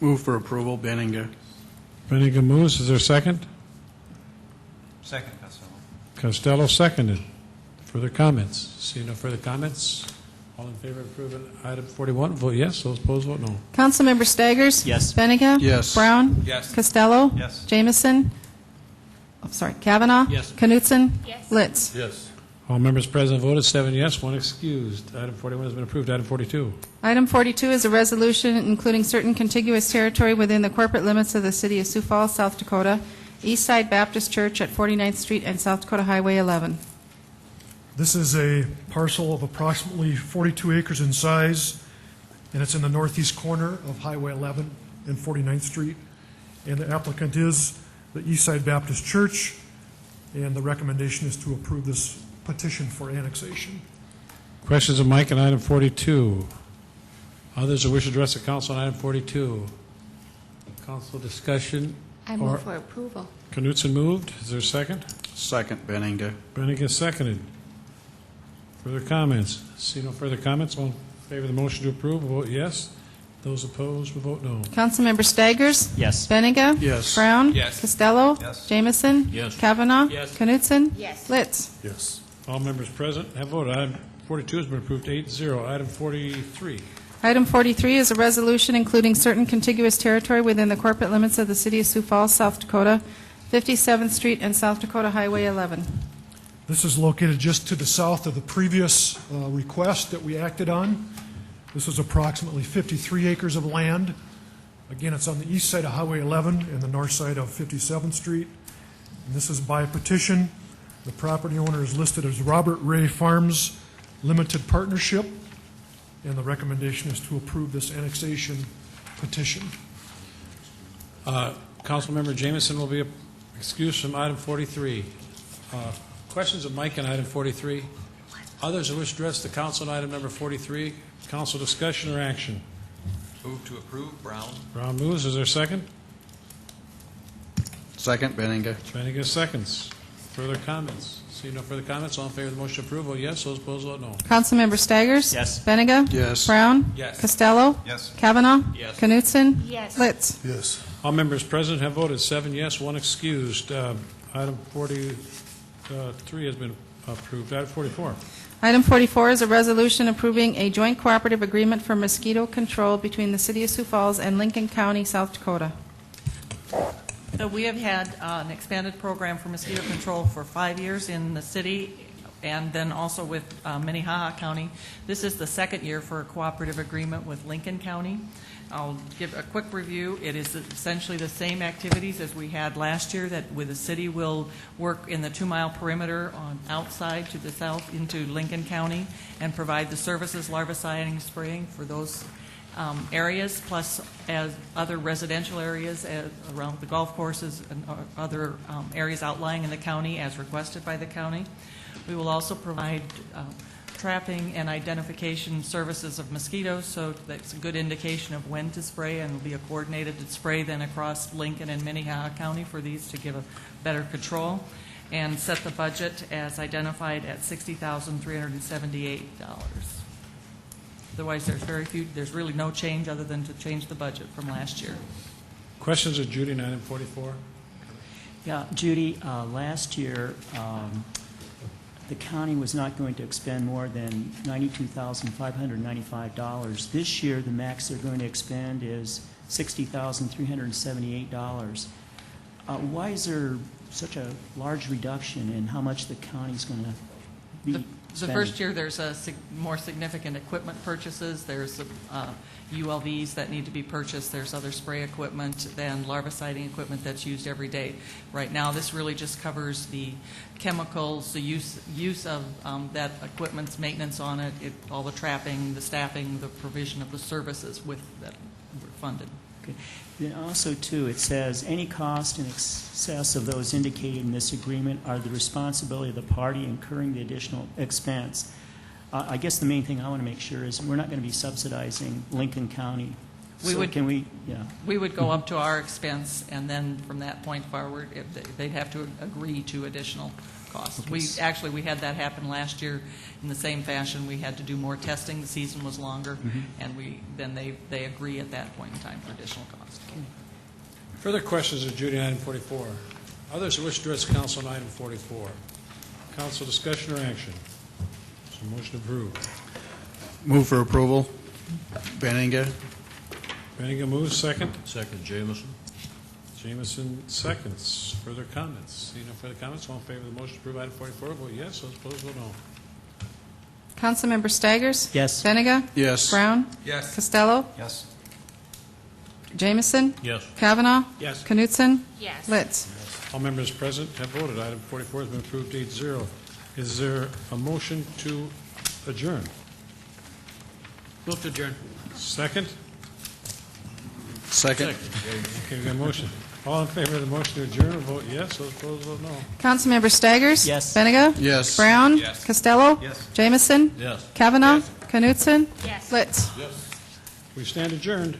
Move for approval, Benninger. Benninger moves. Is there a second? Second, Costello. Costello seconded. Further comments? See no further comments? All in favor of approving item 41, vote yes. Those opposed, vote no. Councilmember Staggers? Yes. Benega? Yes. Brown? Yes. Costello? Yes. Jameson? Kavanaugh? Yes. Knutson? Yes. Litz? Yes. All members present voted 7 yes, 1 excused. Item 41 has been approved. Item 42. Item 42 is a resolution including certain contiguous territory within the corporate limits of the city of Sioux Falls, South Dakota, East Side Baptist Church at 49th Street and South Dakota Highway 11. This is a parcel of approximately 42 acres in size, and it's in the northeast corner of Highway 11 and 49th Street. And the applicant is the Eastside Baptist Church, and the recommendation is to approve this petition for annexation. Questions of Mike on item 42? Others who wish to address the council on item 42? Council discussion? I move for approval. Knutson moved. Is there a second? Second, Benninger. Benninger seconded. Further comments? See no further comments. All in favor of the motion to approve, will vote yes. Those opposed will vote no. Councilmember Staggers? Yes. Benega? Yes. Brown? Yes. Costello? Yes. Jameson? Yes. Kavanaugh? Yes. Knutson? Yes. Litz? Yes. All members present have voted. Item 42 has been approved 8-0. Item 43. Item 43 is a resolution including certain contiguous territory within the corporate limits of the city of Sioux Falls, South Dakota, 57th Street and South Dakota Highway 11. This is located just to the south of the previous request that we acted on. This is approximately 53 acres of land. Again, it's on the east side of Highway 11 and the north side of 57th Street. And this is by petition. The property owner is listed as Robert Ray Farms Limited Partnership, and the recommendation is to approve this annexation petition. Councilmember Jameson will be excused from item 43. Questions of Mike on item 43? Others who wish to address the council on item number 43? Council discussion or action? Move to approve, Brown. Brown moves. Is there a second? Second, Benninger. Benninger seconds. Further comments? See no further comments. All in favor of the motion to approve, vote yes. Those opposed, vote no. Councilmember Staggers? Yes. Benega? Yes. Brown? Yes. Costello? Yes. Kavanaugh? Yes. Knutson? Yes. Litz? Yes. All members present have voted 7 yes, 1 excused. Item 43 has been approved. Item 44. Item 44 is a resolution approving a joint cooperative agreement for mosquito control between the City of Sioux Falls and Lincoln County, South Dakota. So we have had an expanded program for mosquito control for 5 years in the city and then also with Minnehaha County. This is the second year for a cooperative agreement with Lincoln County. I'll give a quick review. It is essentially the same activities as we had last year, that with the city will work in the 2-mile perimeter on outside to the south into Lincoln County and provide the services, larviciding, spraying for those areas, plus as other residential areas around the golf courses and other areas outlying in the county as requested by the county. We will also provide trapping and identification services of mosquitoes, so that's a good indication of when to spray, and will be a coordinated spray then across Lincoln and Minnehaha County for these to give a better control, and set the budget as identified at $60,378. Otherwise, there's really no change other than to change the budget from last year. Questions of Judy on item 44? Yeah, Judy, last year, the county was not going to expend more than $92,595. This year, the max they're going to expend is $60,378. Why is there such a large reduction in how much the county's going to be The spending? first year, there's more significant equipment purchases. There's ULVs that need to be purchased. There's other spray equipment and larviciding equipment that's used every day. Right now, this really just covers the chemicals, the use of that equipment's maintenance on it, all the trapping, the staffing, the provision of the services with that were funded. Okay. Then also, too, it says, any cost in excess of those indicated in this agreement are the responsibility of the party incurring the additional expense. I guess the main thing I want to make sure is we're not going to be subsidizing Lincoln County. We would go up to our expense, and then from that point forward, they'd have to agree to additional costs. Okay. We had that happen last year in the same fashion. We had to do more testing. The season was longer, and then they agree at that point in time for additional costs. Okay. Further questions of Judy on item 44? Others who wish to address council on item 44? Council discussion or action? So motion approved. Move for approval. Benninga. Benninga moves. Second. Second, Jameson. Jameson seconds. Further comments? Seeing no further comments, all in favor of the motion to approve item 44, vote yes. Those opposed, vote no. Councilmember Staggers? Yes. Benega? Yes. Brown? Yes. Costello? Yes. Jameson? Yes. Kavanaugh? Yes. Knutson? Yes. Litz? All members present have voted. Item 44 has been approved 8-0. Is there a motion to adjourn? Move to adjourn. Second? Second. Okay, we got a motion. All in favor of the motion to adjourn, vote yes. Those opposed, vote no. Councilmember Staggers? Yes. Benega? Yes. Brown? Yes. Costello? Yes. Jameson? Yes. Kavanaugh? Knutson? Yes. Litz? We stand adjourned.